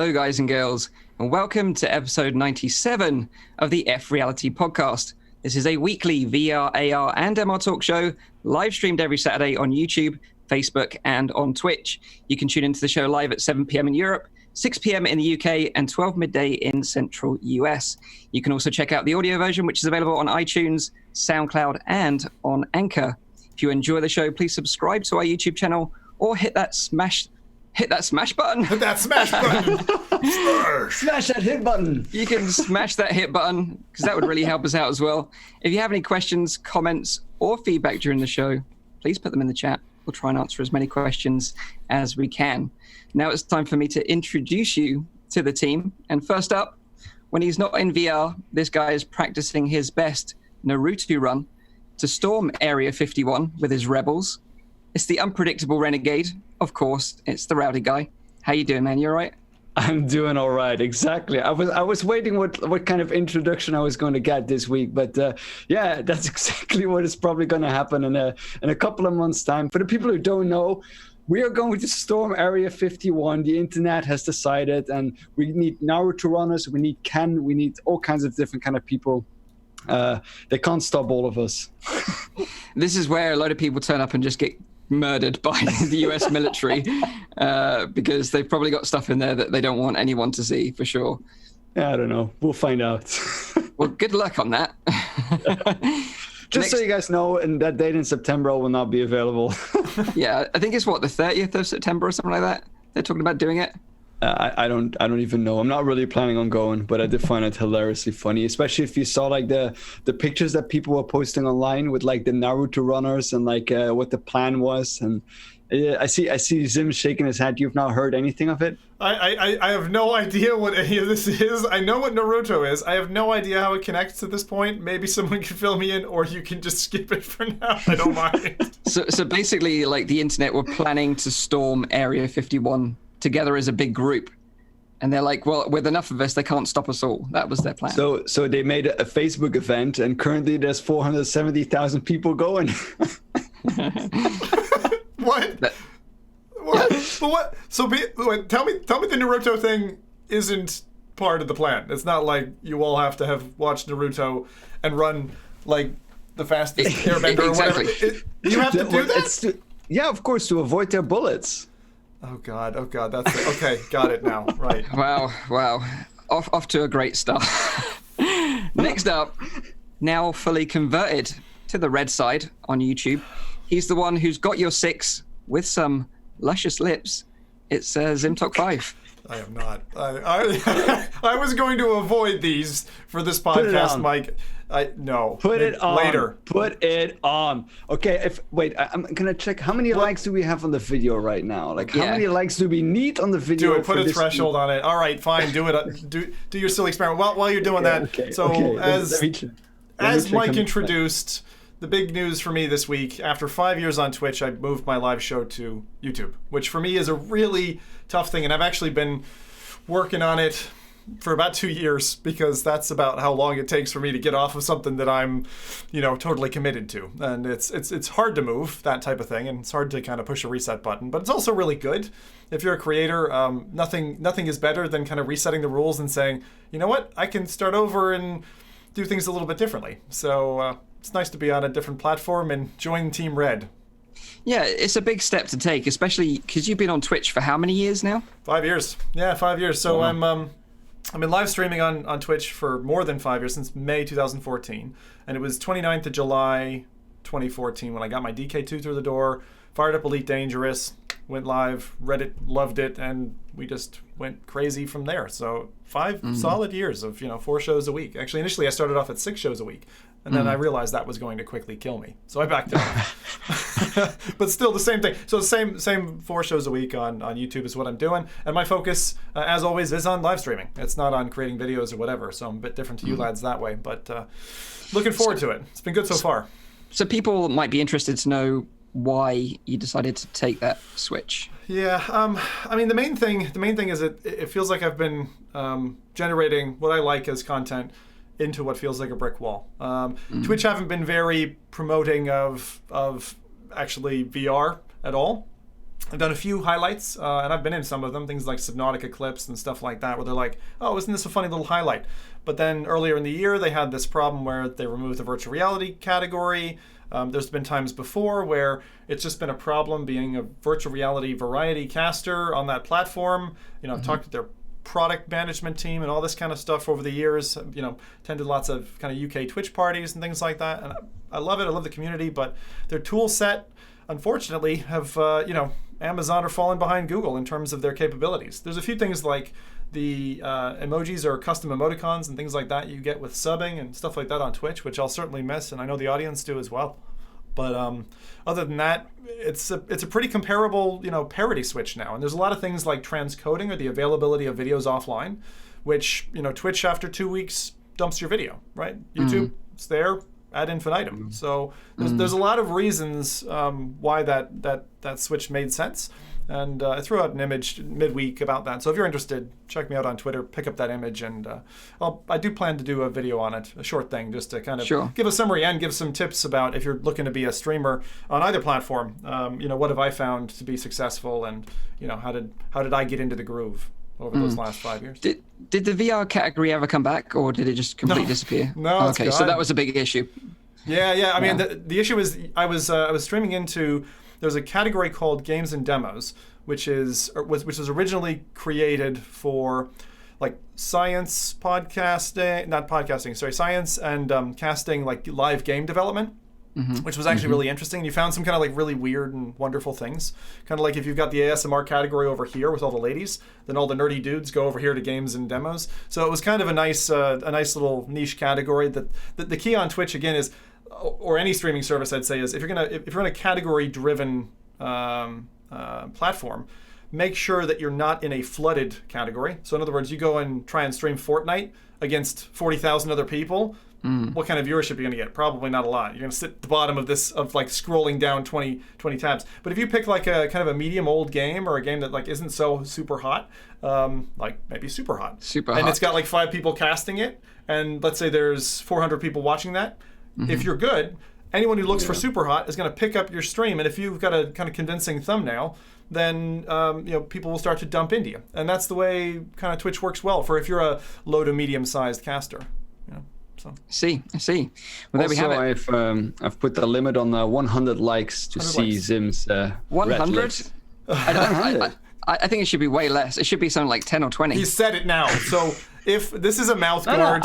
Hello, guys and girls, and welcome to episode 97 of the FReality Podcast. This is a weekly VR, AR, and MR talk show, live streamed every Saturday on YouTube, Facebook, and on Twitch. You can tune into the show live at 7 p.m. in Europe, 6 p.m. in the UK, and 12 midday in central US. You can also check out the audio version, which is available on iTunes, SoundCloud, and on Anchor. If you enjoy the show, please subscribe to our YouTube channel or hit that smash button. Hit that smash button. Smash that hit button. You can smash that hit button because that would really help us out as well. If you have any questions, comments, or feedback during the show, please put them in the chat. We'll try and answer as many questions as we can. Now it's time for me to introduce you to the team. And first up, when he's not in VR, this guy is practicing his best Naruto run to storm Area 51 with his rebels. It's the unpredictable renegade. Of course, it's the Rowdy guy. How you doing, man? You all right? I'm doing all right. Exactly. I was waiting what kind of introduction I was going to get this week, but yeah, that's exactly what is probably going to happen in a couple of months' time. For the people who don't know, we are going to storm Area 51. The internet has decided, and we need Naruto runners. We need Ken. We need all kinds of different kind of people. They can't stop all of us. This is where a lot of people turn up and just get murdered by the US military because they've probably got stuff in there that they don't want anyone to see, for sure. Yeah, I don't know. We'll find out. Well, good luck on that. Just so you guys know, and that date in September will not be available. Yeah, I think it's the 30th of September or something like that. They're talking about doing it. I don't even know. I'm not really planning on going, but I did find it hilariously funny, especially if you saw like the pictures that people were posting online with like the Naruto runners and like what the plan was. And I see Zim shaking his head. You've not heard anything of it? I have no idea what any of this is. I know what Naruto is. I have no idea how it connects to this point. Maybe someone can fill me in, or you can just skip it for now. I don't mind. So basically, like the internet were planning to storm Area 51 together as a big group, and they're like, well, with enough of us, they can't stop us all. That was their plan. So they made a Facebook event, and currently there's 470,000 people going. What? What? Yeah. But what? So tell me the Naruto thing isn't part of the plan. It's not like you all have to have watched Naruto and run like the fastest airbender Exactly. or whatever. You have to do that? Yeah, of course, to avoid their bullets. Oh God, that's it. Okay, got it now. Right. Wow. Off to a great start. Next up, now fully converted to the red side on YouTube. He's the one who's got your 6 with some luscious lips. It's Zimtok 5. I am not. I was going to avoid these for this podcast, Mike. No. Put it on. Later. Put it on. Okay. I'm gonna check how many likes do we have on the video right now. Like how many likes do we need on the video? Do it. Put a threshold on it. All right. Fine. Do it. Do your silly experiment. While you're doing that. Okay, so as Mike introduced, the big news for me this week, after 5 years on Twitch, I moved my live show to YouTube, which for me is a really tough thing, and I've actually been working on it for about 2 years, because that's about how long it takes for me to get off of something that I'm, totally committed to. And it's hard to move, that type of thing, and it's hard to kind of push a reset button, but it's also really good. If you're a creator, nothing is better than kind of resetting the rules and saying, you know what, I can start over and do things a little bit differently. So it's nice to be on a different platform and join Team Red. Yeah, it's a big step to take, especially because you've been on Twitch for how many years now? 5 years. Yeah, 5 years. So wow. I've been live streaming on Twitch for more than 5 years, since May 2014. And it was 29th of July 2014 when I got my DK2 through the door, fired up Elite Dangerous, went live, Reddit loved it, and we just went crazy from there. So 5 solid years of 4 shows a week. Actually, initially I started off at 6 shows a week. And then I realized that was going to quickly kill me. So I backed it off. But still the same thing. So the same 4 shows a week on YouTube is what I'm doing. And my focus, as always, is on live streaming. It's not on creating videos or whatever. So I'm a bit different to you lads that way. But looking forward to it. It's been good so far. So people might be interested to know why you decided to take that switch. Yeah, I mean, the main thing is it feels like I've been generating what I like as content into what feels like a brick wall. Twitch haven't been very promoting of actually VR at all. I've done a few highlights, and I've been in some of them, things like Subnautica clips and stuff like that, where they're like, oh, isn't this a funny little highlight? But then earlier in the year, they had this problem where they removed the virtual reality category. There's been times before where it's just been a problem being a virtual reality variety caster on that platform. I've talked to their product management team and all this kind of stuff over the years. Attended lots of kind of UK Twitch parties and things like that. And I love it. I love the community, but their tool set, unfortunately, have, Amazon are falling behind Google in terms of their capabilities. There's a few things like the emojis or custom emoticons and things like that you get with subbing and stuff like that on Twitch, which I'll certainly miss, and I know the audience do as well. But other than that, it's a pretty comparable, parity switch now. And there's a lot of things like transcoding or the availability of videos offline, which, Twitch after 2 weeks dumps your video, right? YouTube, it's there ad infinitum. So there's a lot of reasons why that switch made sense. And I threw out an image midweek about that. So if you're interested, check me out on Twitter, pick up that image, and I do plan to do a video on it, a short thing, just to kind of give a summary and give some tips about if you're looking to be a streamer on either platform. What have I found to be successful, and how did I get into the groove over those last 5 years? Did the VR category ever come back, or did it just completely disappear? No. Okay, so that was a big issue. Yeah. I mean, the issue is I was streaming into. There's a category called Games and Demos, which was originally created for like science podcasting, not podcasting, sorry, science and casting, like live game development, which was actually really interesting. You found some kind of like really weird and wonderful things. Kind of like if you've got the ASMR category over here with all the ladies, then all the nerdy dudes go over here to Games and Demos. So it was kind of a nice little niche category. That the key on Twitch again is, or any streaming service, I'd say, is if you're in a category-driven platform, make sure that you're not in a flooded category. So in other words, you go and try and stream Fortnite against 40,000 other people. What kind of viewership are you going to get? Probably not a lot. You're going to sit at the bottom of like scrolling down 20 tabs. But if you pick like a kind of a medium old game, or a game that like isn't so super hot, like maybe super hot, and it's got like 5 people casting it, and let's say there's 400 people watching that. If you're good, anyone who looks for super hot is going to pick up your stream, and if you've got a kind of convincing thumbnail, then people will start to dump into you, and that's the way kind of Twitch works well for if you're a low to medium sized caster. So. I see. Well, there we have it. I've put the limit on 100 likes to see likes. Zim's 100. I think it should be way less. It should be something like 10 or 20. He said it now. So if this is a mouth guard.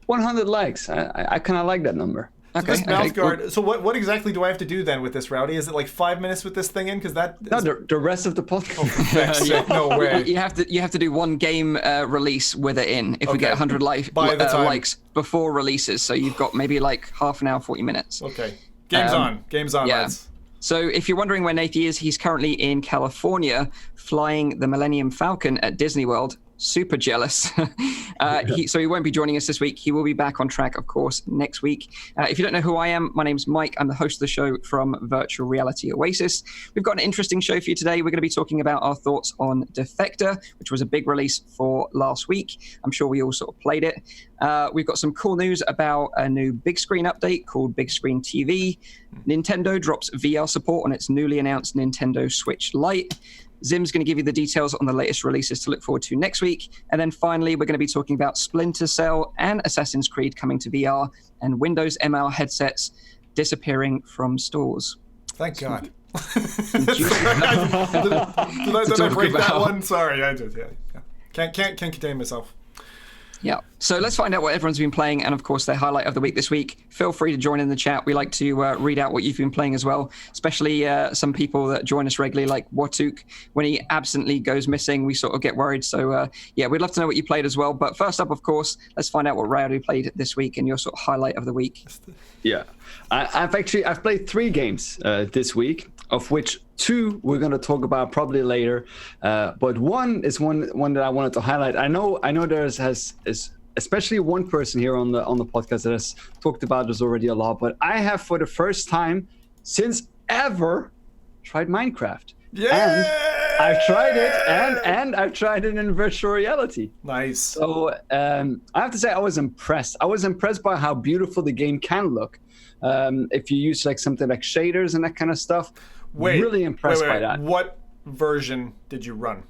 100 likes. I kind of like that number. Okay. This mouth guard. So what exactly do I have to do then with this, Rowdy? Is it like 5 minutes with this thing in? Because that. No, the rest of the podcast. No way. You have to do one game release with it in. If we get 100 likes before releases, so you've got maybe like half an hour, 40 minutes. Okay. Game's on. Yeah. Lads. So if you're wondering where Nathan is, he's currently in California flying the Millennium Falcon at Disney World. Super jealous. So he won't be joining us this week. He will be back on track, of course, next week. If you don't know who I am, my name's Mike. I'm the host of the show from Virtual Reality Oasis. We've got an interesting show for you today. We're going to be talking about our thoughts on Defector, which was a big release for last week. I'm sure we all sort of played it. We've got some cool news about a new big screen update called Bigscreen TV. Nintendo drops VR support on its newly announced Nintendo Switch Lite. Zim's going to give you the details on the latest releases to look forward to next week. And then finally, we're going to be talking about Splinter Cell and Assassin's Creed coming to VR, and Windows MR headsets disappearing from stores. Thank God. Did I break that one? Sorry, I did. Yeah. Can't contain myself. Yeah. So let's find out what everyone's been playing, and of course their highlight of the week this week. Feel free to join in the chat. We like to read out what you've been playing as well, especially some people that join us regularly, like Watuk. When he absently goes missing, we sort of get worried. So we'd love to know what you played as well. But first up, of course, let's find out what Rowdy played this week and your sort of highlight of the week. Yeah, I've played 3 games this week, of which 2 we're going to talk about probably later. But one is one that I wanted to highlight. I know there's especially one person here on the podcast that has talked about this already a lot, but I have for the first time since ever tried Minecraft. Yeah. And I've tried it and I've tried it in virtual reality. Nice. So I have to say I was impressed. I was impressed by how beautiful the game can look. If you use like something like shaders and that kind of stuff. Really impressed by that. What version did you run?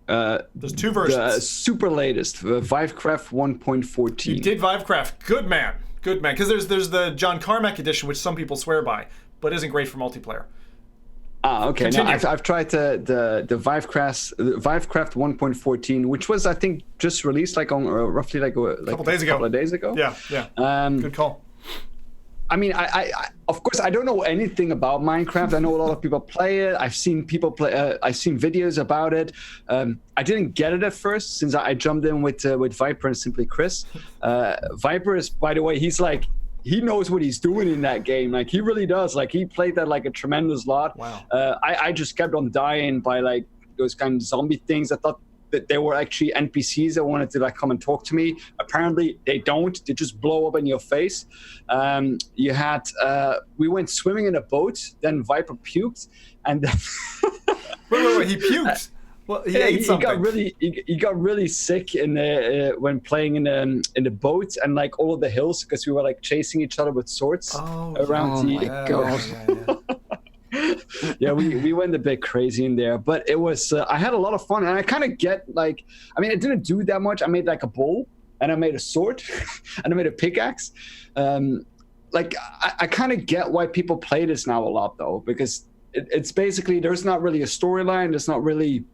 There's two versions. The super latest, Vivecraft 1.14. You did Vivecraft. Good man. Good man. Because there's the John Carmack edition, which some people swear by, but isn't great for multiplayer. Ah, okay. Continue. No, I've tried the Vivecraft 1.14, which was, I think, just released like on roughly like a couple of days ago. Yeah. Good call. I mean, I of course I don't know anything about Minecraft. I know a lot of people play it. I've seen people play. I've seen videos about it. I didn't get it at first since I jumped in with Viper and Simply Chris. Viper is, by the way, he knows what he's doing in that game. Like, he really does. Like, he played that like a tremendous lot. Wow. I just kept on dying by like those kind of zombie things. I thought that they were actually NPCs that wanted to like come and talk to me. Apparently they don't. They just blow up in your face. You had we went swimming in a boat. Then Viper puked, and then wait, he puked. Well, he ate something. He got really sick when playing in the boat and like all of the hills, because we were like chasing each other with swords around. Oh my god! Yeah, we went a bit crazy in there, but it was I had a lot of fun, and I kind of get like, I mean, I didn't do that much. I made like a bow, and I made a sword, and I made a pickaxe. Like I kind of get why people play this now a lot though, because it's basically, there's not really a storyline. There's not really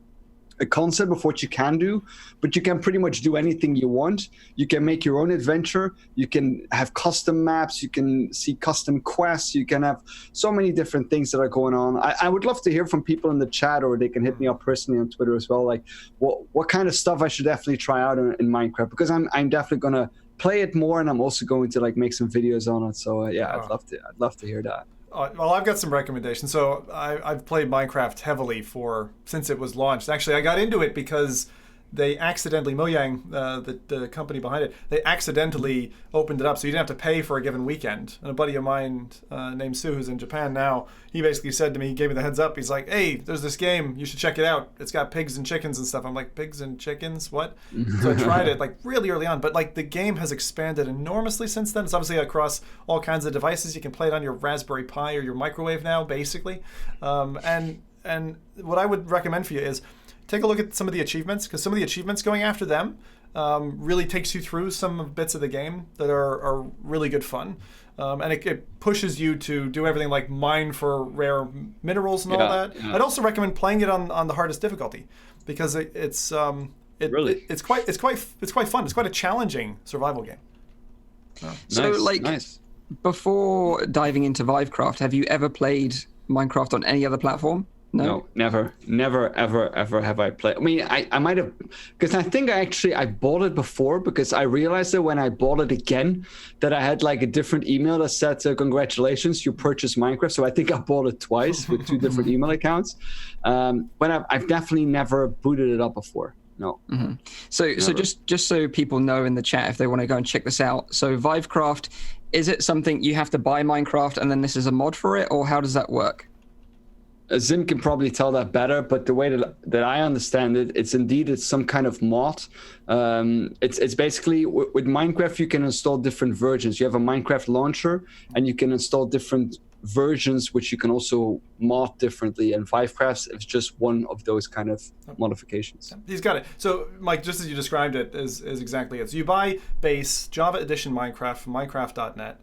a concept of what you can do, but you can pretty much do anything you want. You can make your own adventure. You can have custom maps. You can see custom quests. You can have so many different things that are going on. I would love to hear from people in the chat, or they can hit me up personally on Twitter as well. Like what kind of stuff I should definitely try out in Minecraft, because I'm definitely gonna play it more, and I'm also going to like make some videos on it. So I'd love to hear that. Well, I've got some recommendations. So I've played Minecraft heavily since it was launched. Actually, I got into it because they accidentally, Mojang, the company behind it, they accidentally opened it up so you didn't have to pay for a given weekend. And a buddy of mine named Sue, who's in Japan now, he basically said to me, he gave me the heads up. He's like, hey, there's this game. You should check it out. It's got pigs and chickens and stuff. I'm like, pigs and chickens? What? So I tried it like really early on. But like the game has expanded enormously since then. It's obviously across all kinds of devices. You can play it on your Raspberry Pi or your microwave now, basically. And what I would recommend for you is take a look at some of the achievements, because some of the achievements going after them really takes you through some bits of the game that are really good fun. And it pushes you to do everything like mine for rare minerals and all that. Yeah. I'd also recommend playing it on the hardest difficulty, because it's quite fun. It's quite a challenging survival game. So before diving into Vivecraft, have you ever played Minecraft on any other platform? No, never, ever have I played. I mean, I might have, because I think I bought it before, because I realized that when I bought it again, that I had like a different email that said, congratulations, you purchased Minecraft. So I think I bought it twice with two different email accounts. But I've definitely never booted it up before. No. Mm-hmm. So just so people know in the chat, if they want to go and check this out. So Vivecraft, is it something you have to buy Minecraft and then this is a mod for it, or how does that work? Zim can probably tell that better, but the way that I understand it, it's some kind of mod. It's basically with Minecraft, you can install different versions. You have a Minecraft launcher, and you can install different versions, which you can also mod differently. And Vivecraft is just one of those kind of modifications. He's got it. So, Mike, just as you described it, is exactly it. So you buy base Java Edition Minecraft from Minecraft.net.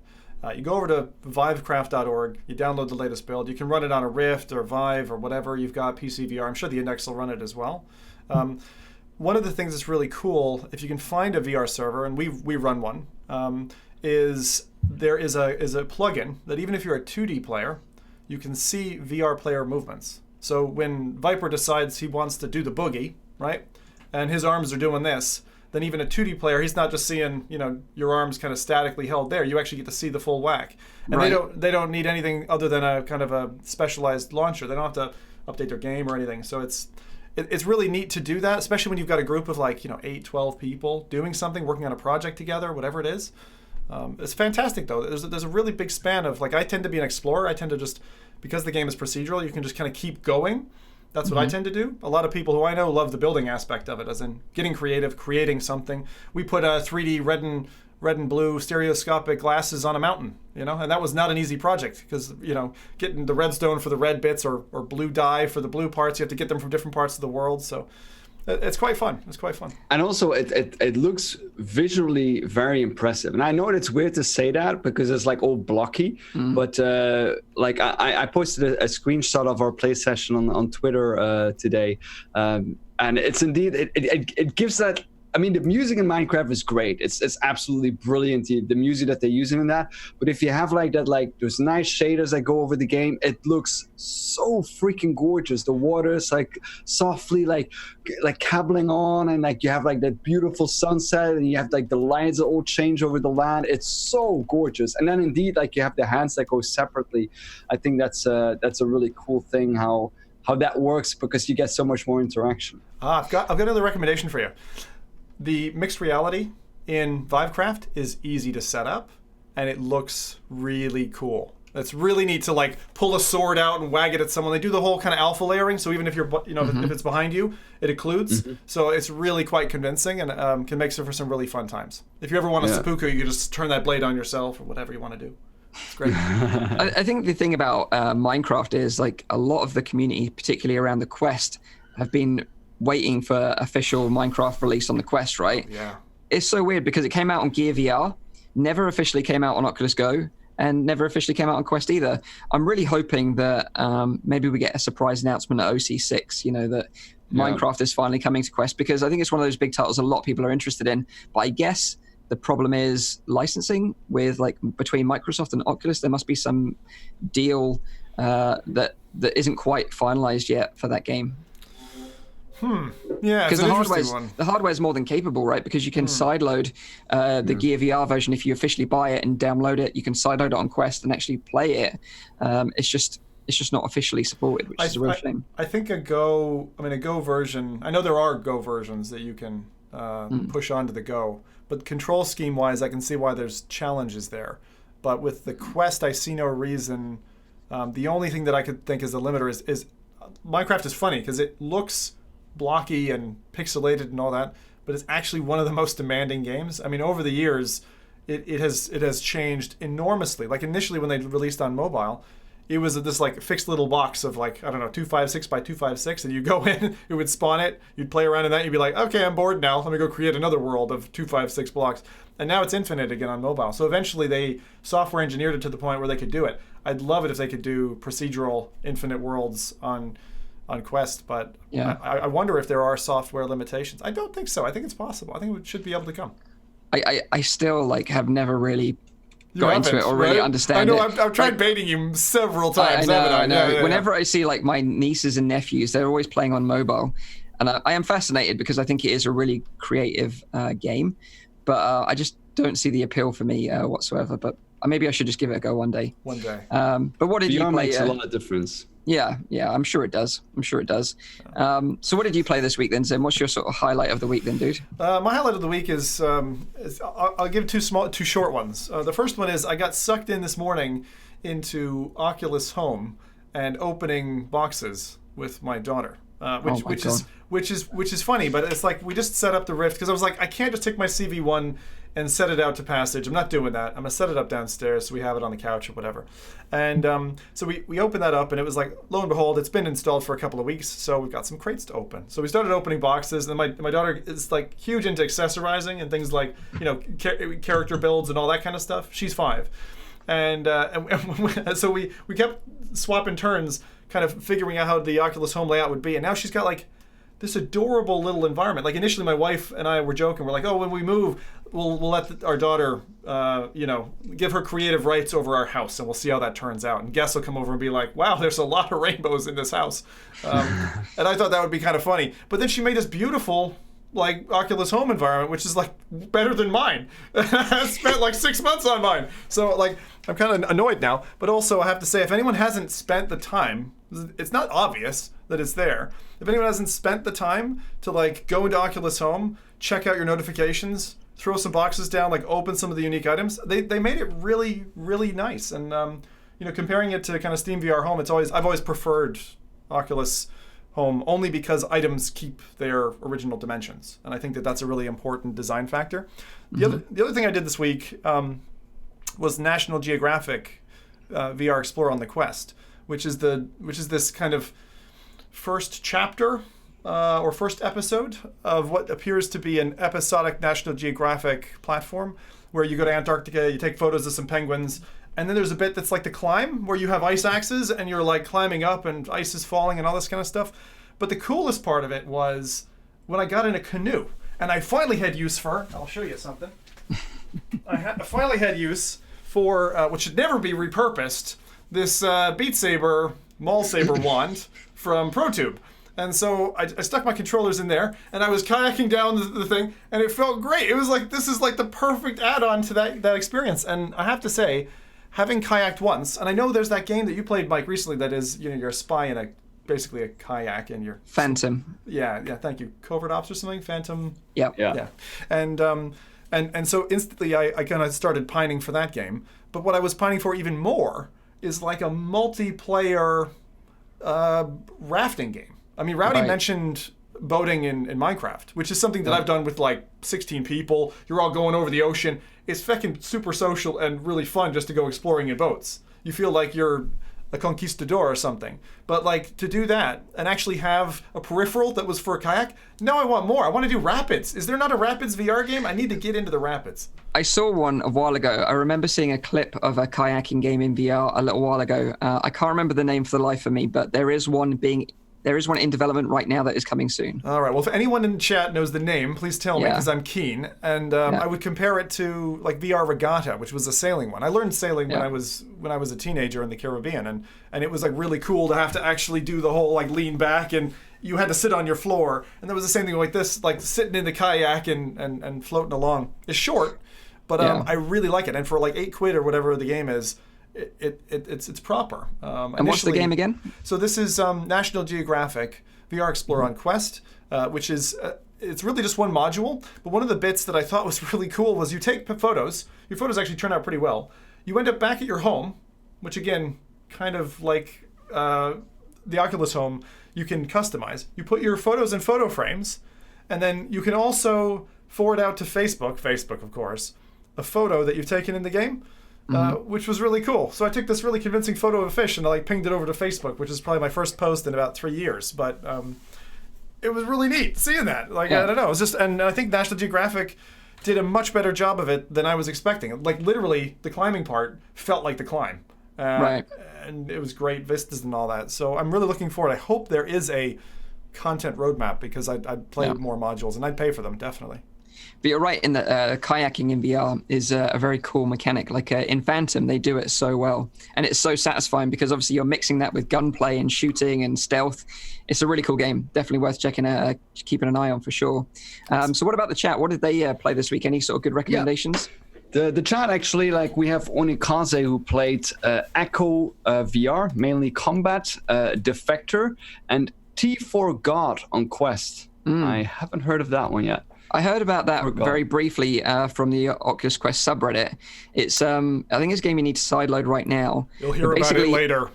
You go over to vivecraft.org, you download the latest build. You can run it on a Rift or Vive or whatever you've got, PCVR. I'm sure the Index will run it as well. One of the things that's really cool, if you can find a VR server, and we run one, is there is a plugin that even if you're a 2D player, you can see VR player movements. So when Viper decides he wants to do the boogie, right, and his arms are doing this, then even a 2D player, he's not just seeing, your arms kind of statically held there. You actually get to see the full whack. And they don't need anything other than a kind of a specialized launcher. They don't have to update their game or anything. So it's really neat to do that, especially when you've got a group of 8, 12 people doing something, working on a project together, whatever it is. It's fantastic though. There's a really big span of, I tend to be an explorer. I tend to just, because the game is procedural, you can just kind of keep going. That's what I tend to do. A lot of people who I know love the building aspect of it, as in getting creative, creating something. We put 3D red and blue stereoscopic glasses on a mountain, and that was not an easy project because, getting the redstone for the red bits or blue dye for the blue parts, you have to get them from different parts of the world. So it's quite fun. And also, it looks visually very impressive. And I know it's weird to say that because it's like all blocky, but like I posted a screenshot of our play session on Twitter today, and it's indeed it gives that. I mean, the music in Minecraft is great. It's absolutely brilliant, the music that they're using in that. But if you have like that, like those nice shaders that go over the game, it looks so freaking gorgeous. The water's like softly like cabbling on, and like you have like that beautiful sunset, and you have like the lights that all change over the land. It's so gorgeous. And then indeed, like you have the hands that go separately. I think that's a really cool thing how that works because you get so much more interaction. I've got another recommendation for you. The mixed reality in Vivecraft is easy to set up, and it looks really cool. It's really neat to like pull a sword out and wag it at someone. They do the whole kind of alpha layering, so even if you're, if it's behind you, it occludes. So it's really quite convincing and can make for some really fun times. If you ever want a seppuku, you can just turn that blade on yourself or whatever you want to do. It's great. I think the thing about Minecraft is like a lot of the community, particularly around the Quest, have been waiting for official Minecraft release on the Quest, right? Yeah. It's so weird because it came out on Gear VR, never officially came out on Oculus Go, and never officially came out on Quest either. I'm really hoping that maybe we get a surprise announcement at OC6, that Minecraft is finally coming to Quest, because I think it's one of those big titles a lot of people are interested in. But I guess the problem is licensing with between Microsoft and Oculus. There must be some deal that isn't quite finalized yet for that game. Yeah, because the hardware is more than capable, right? Because you can sideload the Gear VR version if you officially buy it and download it. You can sideload it on Quest and actually play it. It's just not officially supported, which is a real shame. I think a Go version. I know there are Go versions that you can push onto the Go, but control scheme wise, I can see why there's challenges there. But with the Quest, I see no reason. The only thing that I could think is the limiter is Minecraft is funny because it looks blocky and pixelated and all that, but it's actually one of the most demanding games. I mean, over the years, it has changed enormously. Like initially when they released on mobile, it was this like fixed little box of 256 by 256, and you go in, it would spawn it, you'd play around in that, you'd be like, okay, I'm bored now, let me go create another world of 256 blocks. And now it's infinite again on mobile. So eventually they software engineered it to the point where they could do it. I'd love it if they could do procedural infinite worlds on Quest, but I wonder if there are software limitations. I don't think so. I think it's possible. I think it should be able to come. I still have never really got into it or really understand it. I know, I've tried baiting you several times, haven't I? I know. Yeah, Whenever I see my nieces and nephews, they're always playing on mobile, and I am fascinated because I think it is a really creative game, but I just don't see the appeal for me whatsoever. But maybe I should just give it a go one day. But what did you play? Makes a lot of difference. Yeah, I'm sure it does. So what did you play this week then, Zim? What's your sort of highlight of the week then, dude? My highlight of the week is I'll give two short ones. The first one is I got sucked in this morning into Oculus Home and opening boxes with my daughter, which is funny, but it's like we just set up the Rift because I was like, I can't just take my CV1 and set it out to Passage. I'm not doing that. I'm gonna set it up downstairs so we have it on the couch or whatever. And so we opened that up, and it was like, lo and behold, it's been installed for a couple of weeks, so we've got some crates to open. So we started opening boxes, and my daughter is like huge into accessorizing and things like character builds and all that kind of stuff. She's 5, and so we kept swapping turns, kind of figuring out how the Oculus Home layout would be, and now she's got like this adorable little environment. Like initially my wife and I were joking, we're like, oh, when we move, we'll let our daughter give her creative rights over our house, and we'll see how that turns out. And guests will come over and be like, wow, there's a lot of rainbows in this house. And I thought that would be kind of funny. But then she made this beautiful Oculus Home environment, which is like better than mine. I spent like 6 months on mine. So I'm kind of annoyed now. But also I have to say, if anyone hasn't spent the time, it's not obvious that it's there. If anyone hasn't spent the time to go into Oculus Home, check out your notifications, throw some boxes down, open some of the unique items, they made it really, really nice. And comparing it to kind of Steam VR Home, I've always preferred Oculus Home only because items keep their original dimensions, and I think that that's a really important design factor. The other thing I did this week was National Geographic VR Explorer on the Quest, which is this kind of first chapter or first episode of what appears to be an episodic National Geographic platform, where you go to Antarctica, you take photos of some penguins. And then there's a bit that's like the climb, where you have ice axes and you're like climbing up and ice is falling and all this kind of stuff. But the coolest part of it was when I got in a canoe, and I finally had use for, I'll show you something. I finally had use for, which should never be repurposed, this Beat Saber Maul Saber wand from ProTube. And so I stuck my controllers in there, and I was kayaking down the thing, and it felt great. It was like, this is like the perfect add-on to that experience. And I have to say, having kayaked once, and I know there's that game that you played, Mike, recently that is, you're a spy in basically a kayak, and you're... Phantom. Yeah, thank you. Covert Ops or something? Phantom? Yeah. And so instantly I kind of started pining for that game. But what I was pining for even more is like a multiplayer rafting game. I mean, Rowdy mentioned boating in Minecraft, which is something that I've done with like 16 people. You're all going over the ocean. It's fucking super social and really fun just to go exploring in boats. You feel like you're a conquistador or something. But like to do that and actually have a peripheral that was for a kayak, now I want more. I want to do rapids. Is there not a rapids VR game? I need to get into the rapids. I saw one a while ago. I remember seeing a clip of a kayaking game in VR a little while ago. I can't remember the name for the life of me, but there is one in development right now that is coming soon. All right. Well, if anyone in chat knows the name, please tell me, because I'm keen. And I would compare it to like VR Regatta, which was a sailing one. I learned sailing when I was a teenager in the Caribbean, and it was like really cool to have to actually do the whole like lean back, and you had to sit on your floor. And there was the same thing like this, like sitting in the kayak and floating along. It's short, but I really like it. And for like £8 or whatever the game is, it's proper. And what's the game again? So this is National Geographic VR Explorer on Quest, which is it's really just one module. But one of the bits that I thought was really cool was you take photos. Your photos actually turn out pretty well. You end up back at your home, which again, kind of like the Oculus Home, you can customize. You put your photos in photo frames, and then you can also forward out to Facebook, of course, a photo that you've taken in the game. Which was really cool. So I took this really convincing photo of a fish and I like pinged it over to Facebook, which is probably my first post in about 3 years. But it was really neat seeing that. Like, I don't know. It was just, and I think National Geographic did a much better job of it than I was expecting. Like literally, the climbing part felt like the climb. Right. And it was great vistas and all that. So I'm really looking forward. I hope there is a content roadmap, because I'd play more modules and I'd pay for them, definitely. But you're right in that kayaking in VR is a very cool mechanic. Like in Phantom, they do it so well. And it's so satisfying because obviously you're mixing that with gunplay and shooting and stealth. It's a really cool game. Definitely worth keeping an eye on for sure. So what about the chat? What did they play this week? Any sort of good recommendations? The chat actually, like we have Onikaze who played Echo VR, mainly combat, Defector, and T4 God on Quest. I haven't heard of that one yet. I heard about that very briefly from the Oculus Quest subreddit. It's I think it's a game you need to sideload right now. You'll hear about it later.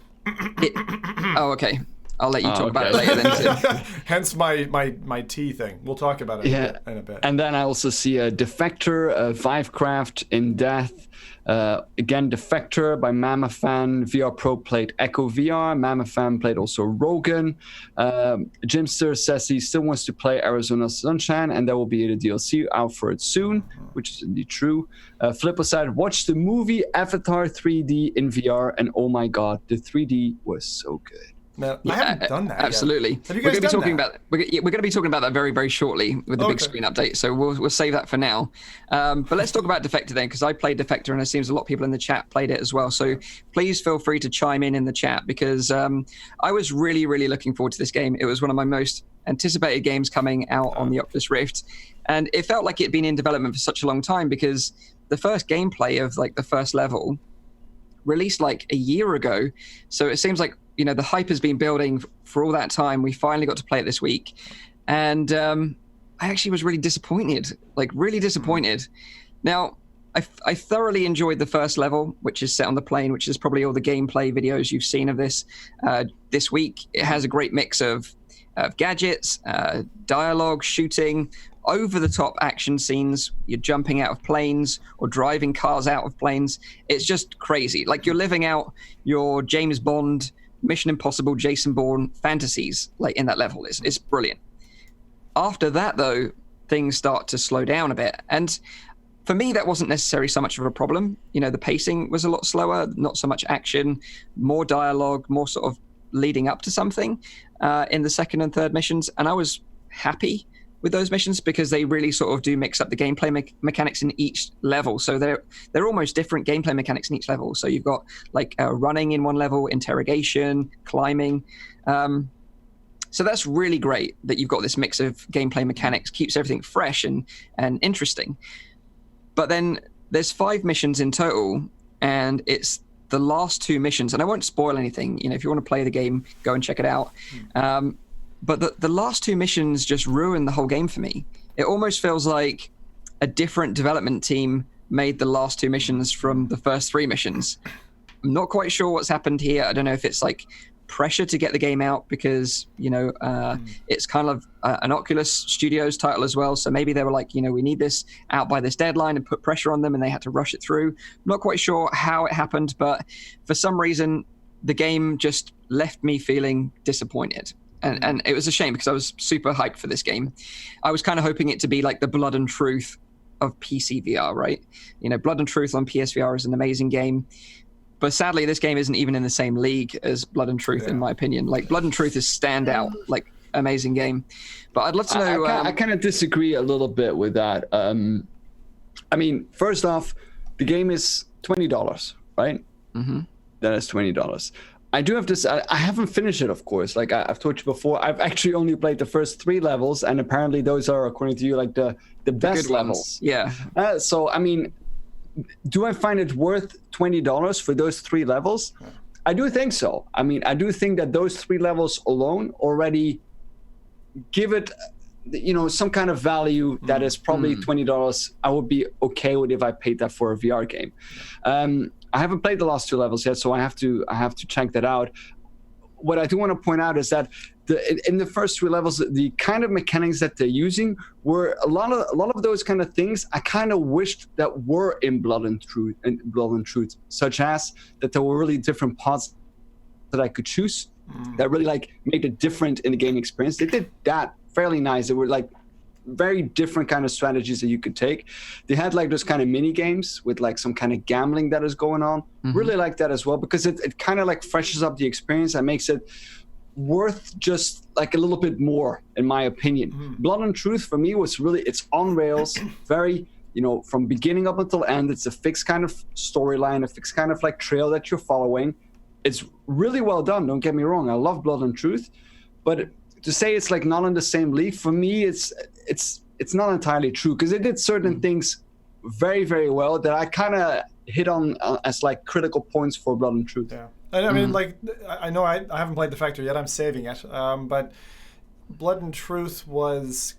Okay. I'll let you talk about it later then. Hence my tea thing. We'll talk about it in a bit. And then I also see a Defector, Vivecraft, In Death. Again, Defector by Mamafan. VR Pro played Echo VR. Mamafan played also Rogan. Jimster says he still wants to play Arizona Sunshine, and there will be a DLC out for it soon, which is indeed true. Flippo said, watch the movie Avatar 3D in VR, and oh my god, the 3D was so good. No, I haven't done that absolutely. Yet. Have you guys done that? We're going to be talking about that very, very shortly with the big screen update. So we'll save that for now. But let's talk about Defector then, because I played Defector and it seems a lot of people in the chat played it as well. So please feel free to chime in the chat, because I was really, really looking forward to this game. It was one of my most anticipated games coming out on the Oculus Rift. And it felt like it'd been in development for such a long time, because the first gameplay of like the first level released like a year ago. So it seems like, you know, the hype has been building for all that time. We finally got to play it this week. And I actually was really disappointed, Now, I thoroughly enjoyed the first level, which is set on the plane, which is probably all the gameplay videos you've seen of this week. It has a great mix of gadgets, dialogue, shooting, over-the-top action scenes. You're jumping out of planes or driving cars out of planes. It's just crazy. Like you're living out your James Bond, Mission Impossible, Jason Bourne fantasies like in that level. It's brilliant. After that, though, things start to slow down a bit. And for me, that wasn't necessarily so much of a problem. You know, the pacing was a lot slower, not so much action, more dialogue, more sort of leading up to something in the second and third missions. And I was happy with those missions because they really sort of do mix up the gameplay mechanics in each level. So they're almost different gameplay mechanics in each level. So you've got like running in one level, interrogation, climbing. So that's really great that you've got this mix of gameplay mechanics, keeps everything fresh and interesting. But then there's 5 missions in total, and it's the last 2 missions, and I won't spoil anything. You know, if you want to play the game, go and check it out. But the last 2 missions just ruin the whole game for me. It almost feels like a different development team made the last 2 missions from the first 3 missions. I'm not quite sure what's happened here. I don't know if it's like pressure to get the game out because, you know, it's kind of an Oculus Studios title as well. So maybe they were like, you know, we need this out by this deadline and put pressure on them and they had to rush it through. I'm not quite sure how it happened, but for some reason, the game just left me feeling disappointed. And it was a shame because I was super hyped for this game. I was kind of hoping it to be like the Blood and Truth of PC VR, right? You know, Blood and Truth on PSVR is an amazing game. But sadly, this game isn't even in the same league as Blood and Truth, in my opinion. Like, Blood and Truth is standout, like, amazing game. But I'd love to know... I kind of disagree a little bit with that. I mean, first off, the game is $20, right? Mm-hmm. That is $20. I do have to... I haven't finished it, of course. Like, I've told you before, I've actually only played the first 3 levels, and apparently those are, according to you, like, the best levels. Yeah. So, I mean... Do I find it worth $20 for those 3 levels? I do think so. I mean, I do think that those 3 levels alone already give it, you know, some kind of value that is probably $20. I would be okay with if I paid that for a VR game. I haven't played the last 2 levels yet, so I have to check that out. What I do want to point out is that in the first 3 levels, the kind of mechanics that they're using were a lot of those kind of things I kind of wished that were in Blood and Truth, such as that there were really different paths that I could choose that really like made it different in the game experience. They did that fairly nice. They were like very different kind of strategies that you could take. They had like those kind of mini games with like some kind of gambling that is going on. Really like that as well because it kind of like freshens up the experience and makes it worth just like a little bit more, in my opinion. Blood and Truth for me was really, it's on rails, very, you know, from beginning up until end. It's a fixed kind of storyline, a fixed kind of like trail that you're following. It's really well done, don't get me wrong. I love Blood and Truth, but to say it's like not in the same league, for me, it's not entirely true because it did certain things very, very well that I kind of hit on as like critical points for Blood and Truth. Yeah. I mean, like, I know I haven't played Defector yet. I'm saving it. But Blood and Truth was,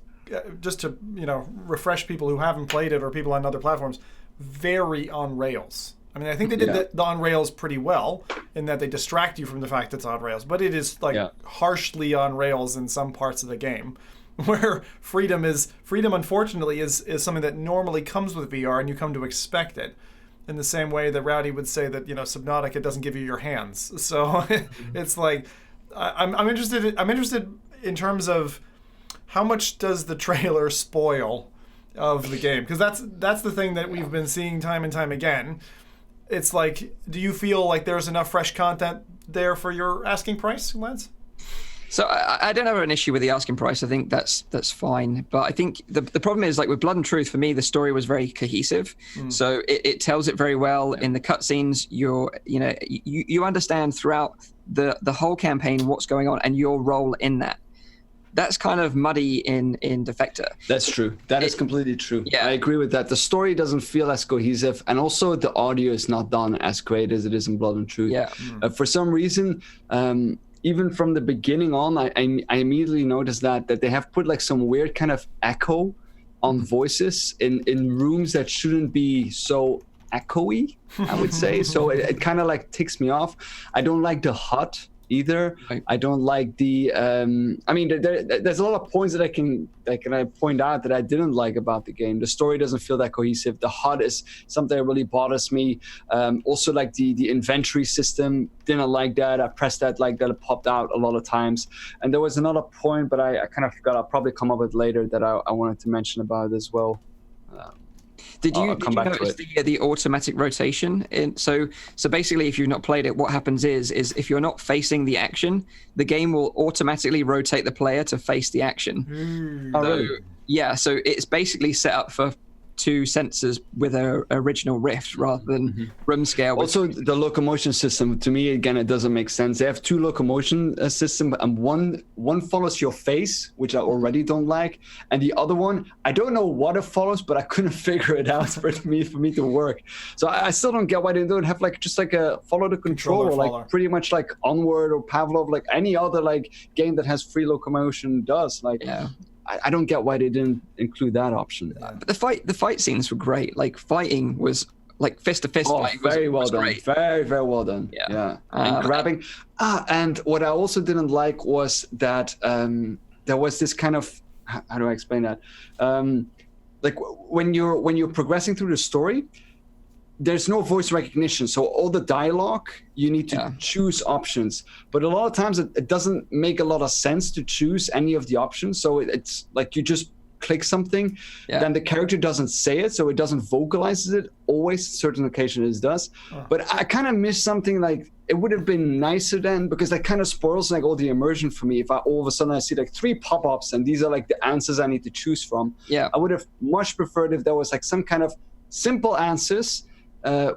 just to, you know, refresh people who haven't played it or people on other platforms, very on rails. I mean, I think they did the on rails pretty well in that they distract you from the fact it's on rails. But it is, like, harshly on rails in some parts of the game. Where freedom, unfortunately, is something that normally comes with VR and you come to expect it. In the same way that Rowdy would say that, you know, Subnautica doesn't give you your hands. So it's like, I'm interested in terms of how much does the trailer spoil of the game? Because that's the thing that we've been seeing time and time again. It's like, do you feel like there's enough fresh content there for your asking price, Lance? So I don't have an issue with the asking price. I think that's fine. But I think the problem is, like with Blood and Truth, for me, the story was very cohesive. So it tells it very well in the cutscenes. You understand throughout the whole campaign what's going on and your role in that. That's kind of muddy in Defector. That's true. That is completely true. Yeah. I agree with that. The story doesn't feel as cohesive, and also the audio is not done as great as it is in Blood and Truth. Yeah. For some reason, even from the beginning on, I immediately noticed that they have put like some weird kind of echo on voices in rooms that shouldn't be so echoey, I would say. So it kind of like ticks me off. I don't like the HUD either. Right. I don't like the there's a lot of points that I can point out that I didn't like about the game. The story doesn't feel that cohesive. The HUD is something that really bothers me. Also, like the inventory system, didn't like that. I pressed that, like that, it popped out a lot of times. And there was another point, but I kind of forgot. I'll probably come up with later that I wanted to mention about it as well. Did you notice the automatic rotation? So basically, if you've not played it, what happens is if you're not facing the action, the game will automatically rotate the player to face the action. So it's basically set up for 2 sensors with an original Rift rather than room scale. Also, the locomotion system, to me, again, it doesn't make sense. They have 2 locomotion systems, and one follows your face, which I already don't like, and the other one, I don't know what it follows, but I couldn't figure it out for me to work. So I still don't get why they don't have just a follow the controller, like pretty much like Onward or Pavlov, like any other like game that has free locomotion does. I don't get why they didn't include that option. But the fight scenes were great. Like fighting was like fist to fist. Very well done. Great. Very, very well done. Yeah. And grabbing. And what I also didn't like was that there was this kind of, how do I explain that? Like when you're progressing through the story, there's no voice recognition, so all the dialogue you need to choose options, but a lot of times it doesn't make a lot of sense to choose any of the options. So it's like you just click something, then the character doesn't say it, so it doesn't vocalize it. Always, certain occasions it does. But I kind of miss something like, it would have been nicer then, because that kind of spoils like all the immersion for me. If all of a sudden I see like 3 pop-ups and these are like the answers I need to choose from, I would have much preferred if there was like some kind of simple answers.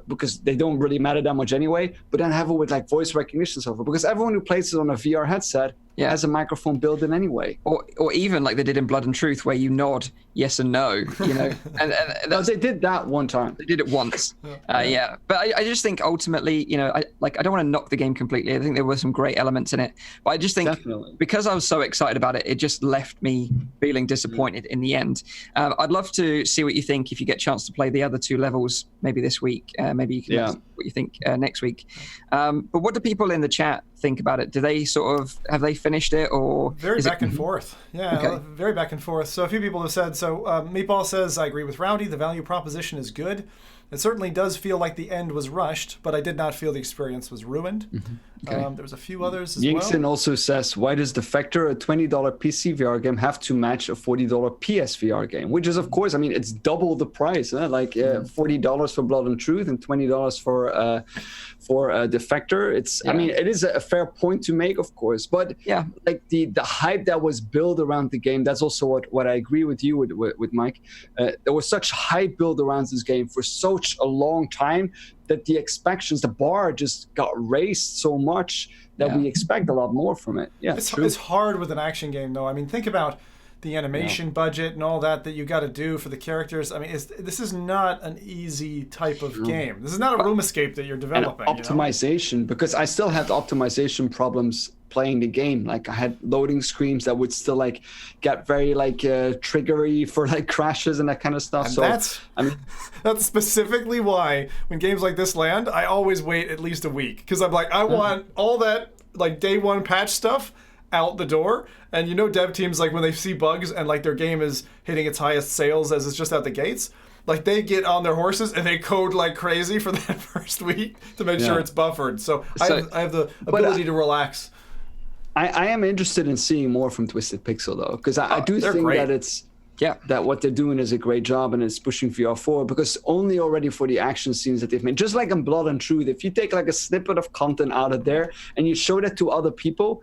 Because they don't really matter that much anyway, but then have it with like voice recognition software, because everyone who plays it on a VR headset has a microphone built in anyway. Or even like they did in Blood and Truth, where you nod yes and no, you know. and they did that one time. They did it once. But I just think ultimately, you know, I don't want to knock the game completely. I think there were some great elements in it, but I just think because I was so excited about it, it just left me feeling disappointed in the end. I'd love to see what you think if you get a chance to play the other 2 levels, maybe this week. Maybe you can let us know what you think next week. But what do people in the chat think about it? Do they have they finished it, or very back and forth? Very back and forth. So a few people have said. So Meatball says, I agree with Rowdy. The value proposition is good. It certainly does feel like the end was rushed, but I did not feel the experience was ruined. There was a few others as Yingson also says, why does Defector, a $20 PC VR game, have to match a $40 PS VR game? Which is, of course, I mean, it's double the price. Like $40 for Blood and Truth and $20 for Defector. It's, I mean, it is a fair point to make, of course. But like the hype that was built around the game, that's also what I agree with you with Mike. There was such hype built around this game for such a long time that the expectations, the bar just got raised so much that we expect a lot more from it. It's hard with an action game, though. I mean, think about the animation budget and all that you got to do for the characters. I mean, this is not an easy type of game. This is not a room escape that you're developing. And optimization, because I still had optimization problems playing the game. Like I had loading screens that would still like get very like triggery for like crashes and that kind of stuff. And so that's specifically why when games like this land, I always wait at least a week, because I'm like, I want all that like day one patch stuff out the door. And you know, dev teams, like when they see bugs and like their game is hitting its highest sales as it's just out the gates, like they get on their horses and they code like crazy for that first week to make sure it's buffered. So I have the ability to relax. I am interested in seeing more from Twisted Pixel though, because I do think that it's that what they're doing is a great job and it's pushing VR forward, because only already for the action scenes that they've made, just like in Blood and Truth, if you take like a snippet of content out of there and you show that to other people,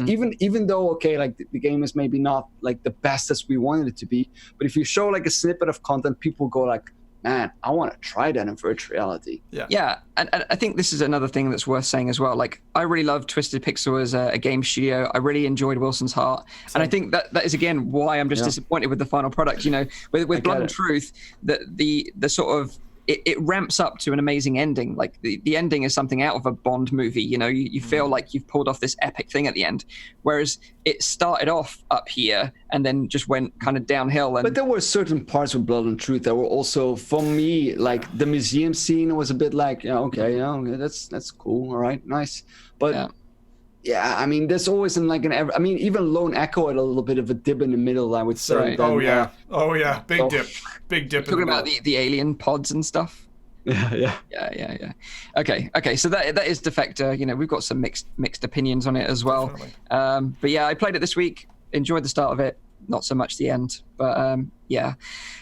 even though like the game is maybe not like the best as we wanted it to be, but if you show like a snippet of content, people go like, man, I want to try that in virtual reality. And I think this is another thing that's worth saying as well. Like, I really love Twisted Pixel as a game studio. I really enjoyed Wilson's Heart. And I think that is, again, why I'm just disappointed with the final product. You know, with Blood and Truth, the sort of, it ramps up to an amazing ending. Like the ending is something out of a Bond movie. You know, you feel like you've pulled off this epic thing at the end, whereas it started off up here and then just went kind of downhill. But there were certain parts of Blood and Truth that were also, for me, like the museum scene was a bit like, that's cool, all right, nice. But Yeah, I mean, there's always I mean, even Lone Echo had a little bit of a dip in the middle, I would say. Right. Oh yeah, big dip. Talking about the alien pods and stuff. Yeah. Okay. So that is Defector. You know, we've got some mixed opinions on it as well. Definitely. But yeah, I played it this week. Enjoyed the start of it. Not so much the end. But yeah,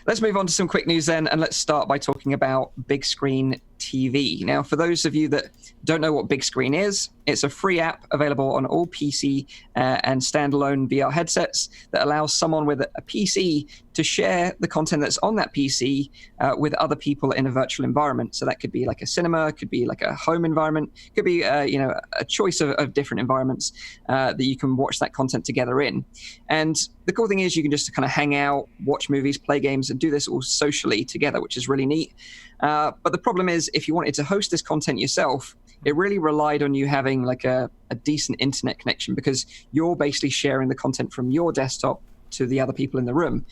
let's move on to some quick news then, and let's start by talking about Bigscreen TV. Now, for those of you that don't know what Bigscreen is, it's a free app available on all PC and standalone VR headsets that allows someone with a PC to share the content that's on that PC with other people in a virtual environment. So that could be like a cinema, could be like a home environment, could be a choice of different environments that you can watch that content together in. And the cool thing is you can just kind of hang out, watch movies, play games, and do this all socially together, which is really neat. But the problem is, if you wanted to host this content yourself, it really relied on you having like a decent internet connection, because you're basically sharing the content from your desktop to the other people in the room.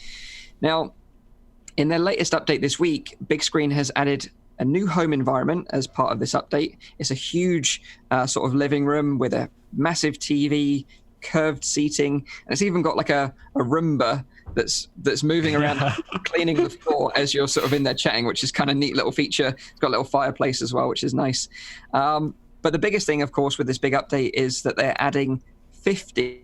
Now, in their latest update this week, Bigscreen has added a new home environment as part of this update. It's a huge sort of living room with a massive TV, curved seating, and it's even got like a Roomba that's moving around cleaning the floor as you're sort of in there chatting, which is kind of neat little feature. It's got a little fireplace as well, which is nice. But the biggest thing, of course, with this big update is that they're adding 50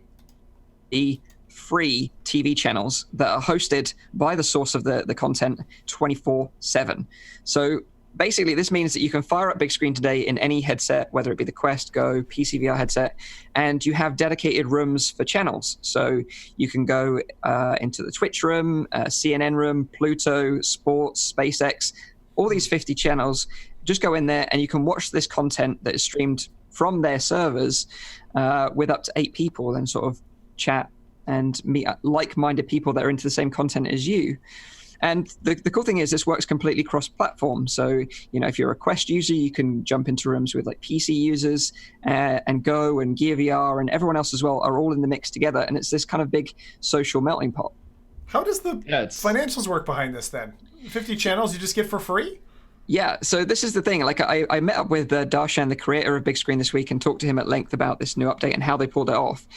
free TV channels that are hosted by the source of the content 24/7. So basically, this means that you can fire up Bigscreen today in any headset, whether it be the Quest, Go, PC VR headset, and you have dedicated rooms for channels. So you can go into the Twitch room, CNN room, Pluto, Sports, SpaceX, all these 50 channels. Just go in there and you can watch this content that is streamed from their servers with up to 8 people, and sort of chat and meet like-minded people that are into the same content as you. And the cool thing is this works completely cross-platform. So, if you're a Quest user, you can jump into rooms with like PC users, and Go and Gear VR and everyone else as well are all in the mix together. And it's this kind of big social melting pot. How does the financials work behind this then? 50 channels you just get for free? Yeah, so this is the thing. Like I met up with Darshan, the creator of Bigscreen, this week, and talked to him at length about this new update and how they pulled it off.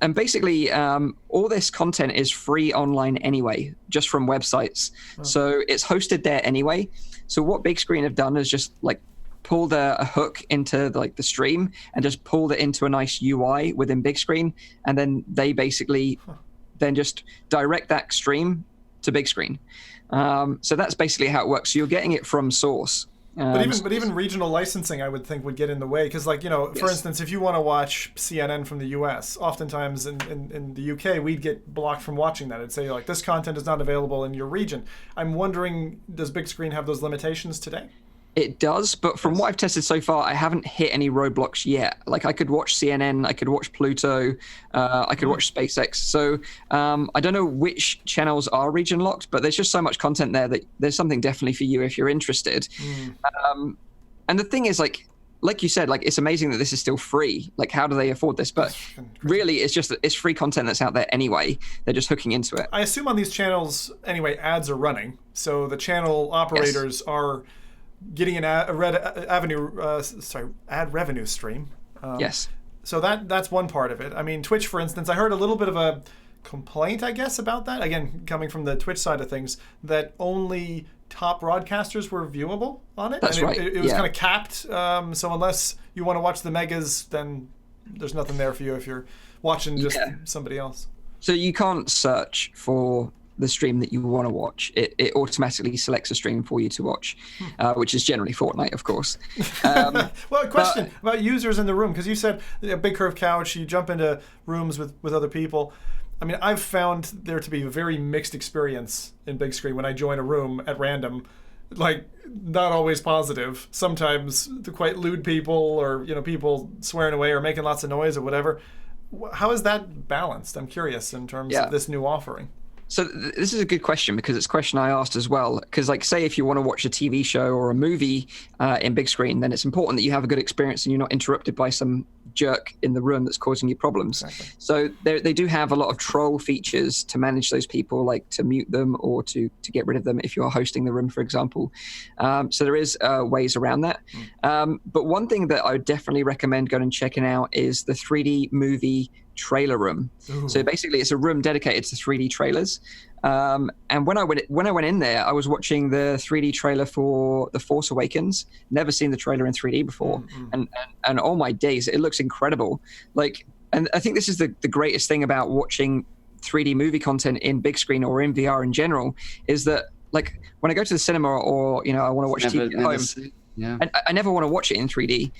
And basically, all this content is free online anyway, just from websites. Oh. So it's hosted there anyway. So what Bigscreen have done is just like pulled a hook into like the stream and just pulled it into a nice UI within Bigscreen, and then they basically then just direct that stream to Bigscreen. So that's basically how it works. So you're getting it from source. But even regional licensing, I would think, would get in the way, because, like, for instance, if you want to watch CNN from the U.S., oftentimes in the U.K. we'd get blocked from watching that. It'd say like, this content is not available in your region. I'm wondering, does Bigscreen have those limitations today? It does, but from what I've tested so far, I haven't hit any roadblocks yet. Like, I could watch CNN, I could watch Pluto, I could watch SpaceX. So I don't know which channels are region locked, but there's just so much content there that there's something definitely for you if you're interested. And the thing is, like you said, like, it's amazing that this is still free. Like, how do they afford this? But really, it's free content that's out there anyway. They're just hooking into it. I assume on these channels, anyway, ads are running. So the channel operators are getting an ad revenue stream. Yes. So that's one part of it. I mean, Twitch, for instance, I heard a little bit of a complaint, I guess, about that. Again, coming from the Twitch side of things, that only top broadcasters were viewable on it. That's and right. It was kind of capped. So unless you want to watch the megas, then there's nothing there for you if you're watching just somebody else. So you can't search for the stream that you want to watch. It automatically selects a stream for you to watch, which is generally Fortnite, of course. Well, a question about users in the room, because you said a big curved couch, you jump into rooms with other people. I mean, I've found there to be a very mixed experience in Bigscreen when I join a room at random. Like, not always positive. Sometimes the quite lewd people, or people swearing away or making lots of noise or whatever. How is that balanced? I'm curious in terms of this new offering. So this is a good question because it's a question I asked as well. Because like, say if you want to watch a TV show or a movie in big screen, then it's important that you have a good experience and you're not interrupted by some jerk in the room that's causing you problems. Exactly. So they do have a lot of troll features to manage those people, like to mute them or to get rid of them if you're hosting the room, for example. So there is ways around that. But one thing that I would definitely recommend going and checking out is the 3D movie trailer room. Ooh. So basically it's a room dedicated to 3D trailers. And when I went in there, I was watching the 3D trailer for The Force Awakens. Never seen the trailer in 3D before. And oh my days, it looks incredible. Like, and I think this is the greatest thing about watching 3D movie content in big screen or in VR in general, is that like when I go to the cinema or, you know, I want to watch TV at home, I never want to watch it in 3D.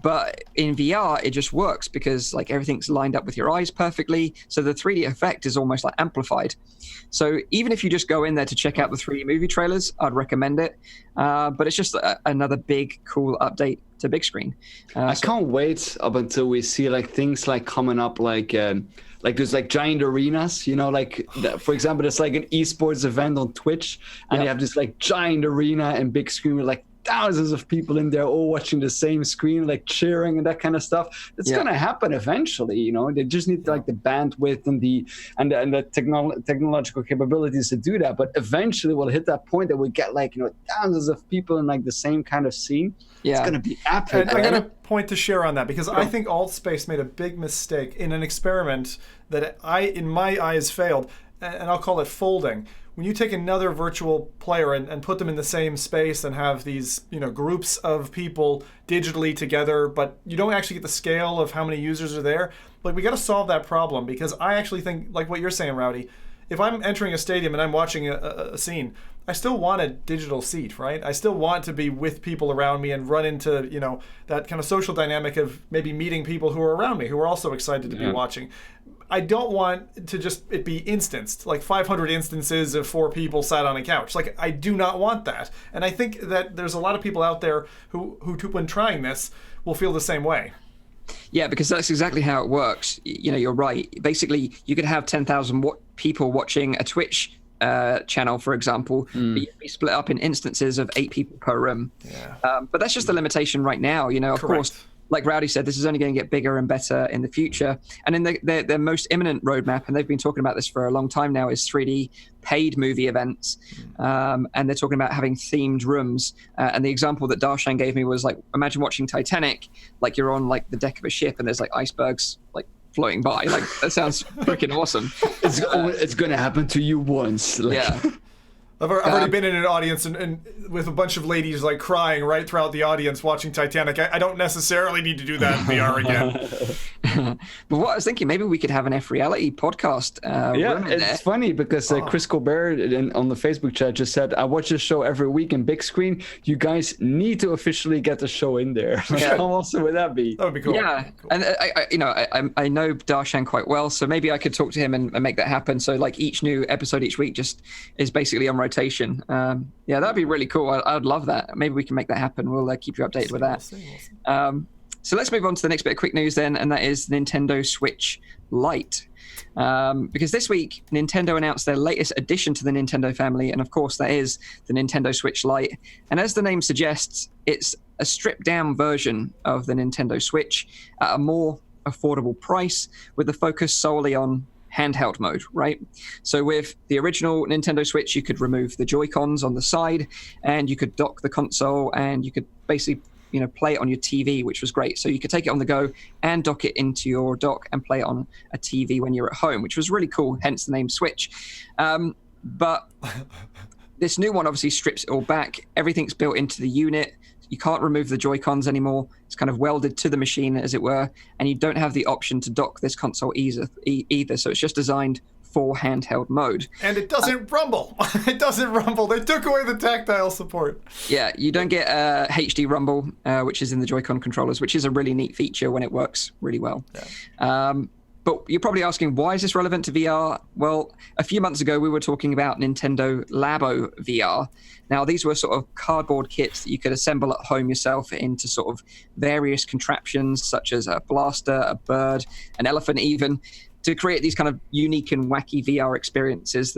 But in VR, it just works because like everything's lined up with your eyes perfectly. So the 3D effect is almost like amplified. So even if you just go in there to check out the 3D movie trailers, I'd recommend it. But it's just another big, cool update to big screen. I can't wait up until we see like things like coming up like there's like giant arenas, you know, like for example, there's like an esports event on Twitch and you have this like giant arena and big screen with like thousands of people in there all watching the same screen, like cheering and that kind of stuff. It's going to happen eventually, you know. They just need like the bandwidth and the technological capabilities to do that. But eventually we'll hit that point that we get like, you know, thousands of people in like the same kind of scene. It's going to be epic. And I'm going to point to share on that because I think Altspace made a big mistake in an experiment that in my eyes failed, and I'll call it folding. When you take another virtual player and put them in the same space and have these, you know, groups of people digitally together, but you don't actually get the scale of how many users are there, like we got to solve that problem, because I actually think, like what you're saying, Rowdy, if I'm entering a stadium and I'm watching a scene, I still want a digital seat, right? I still want to be with people around me and run into, you know, that kind of social dynamic of maybe meeting people who are around me who are also excited to be watching. I don't want to just it be instanced, like 500 instances of 4 people sat on a couch. Like, I do not want that. And I think that there's a lot of people out there who when trying this, will feel the same way. Yeah, because that's exactly how it works. You know, you're right. Basically, you could have 10,000 people watching a Twitch channel, for example, but you'd be split up in instances of 8 people per room. Yeah. But that's just the limitation right now. You know, of course, like Rowdy said, this is only going to get bigger and better in the future. And in their most imminent roadmap, and they've been talking about this for a long time now, is 3D paid movie events. And they're talking about having themed rooms. And the example that Darshan gave me was like, imagine watching Titanic, like you're on like the deck of a ship and there's like icebergs like floating by. Like, that sounds freaking awesome. It's going to happen to you once. Like. Yeah. I've already been in an audience and with a bunch of ladies like crying right throughout the audience watching Titanic. I don't necessarily need to do that in VR again. But what I was thinking, maybe we could have an FReality podcast. It's funny because Chris Colbert on the Facebook chat just said, I watch this show every week in big screen. You guys need to officially get the show in there. How awesome would that be? That would be cool. Yeah, cool. And I know Darshan quite well, so maybe I could talk to him and make that happen. So like each new episode each week just is basically on rotation. That'd be really cool. I'd love that. Maybe we can make that happen. We'll keep you updated with that. So let's move on to the next bit of quick news then, and that is Nintendo Switch Lite. Because this week, Nintendo announced their latest addition to the Nintendo family, and of course that is the Nintendo Switch Lite. And as the name suggests, it's a stripped-down version of the Nintendo Switch at a more affordable price, with the focus solely on handheld mode, right? So with the original Nintendo Switch, you could remove the Joy-Cons on the side, and you could dock the console, and you could basically, you know, play it on your TV, which was great. So you could take it on the go and dock it into your dock and play it on a TV when you're at home, which was really cool, hence the name Switch. But this new one obviously strips it all back. Everything's built into the unit. You can't remove the Joy-Cons anymore. It's kind of welded to the machine, as it were, and you don't have the option to dock this console either. So it's just designed for handheld mode. And it doesn't rumble. It doesn't rumble. They took away the tactile support. Yeah, you don't get HD rumble, which is in the Joy-Con controllers, which is a really neat feature when it works really well. Yeah. But you're probably asking, why is this relevant to VR? Well, a few months ago, we were talking about Nintendo Labo VR. Now, these were sort of cardboard kits that you could assemble at home yourself into sort of various contraptions, such as a blaster, a bird, an elephant even. to create these kind of unique and wacky VR experiences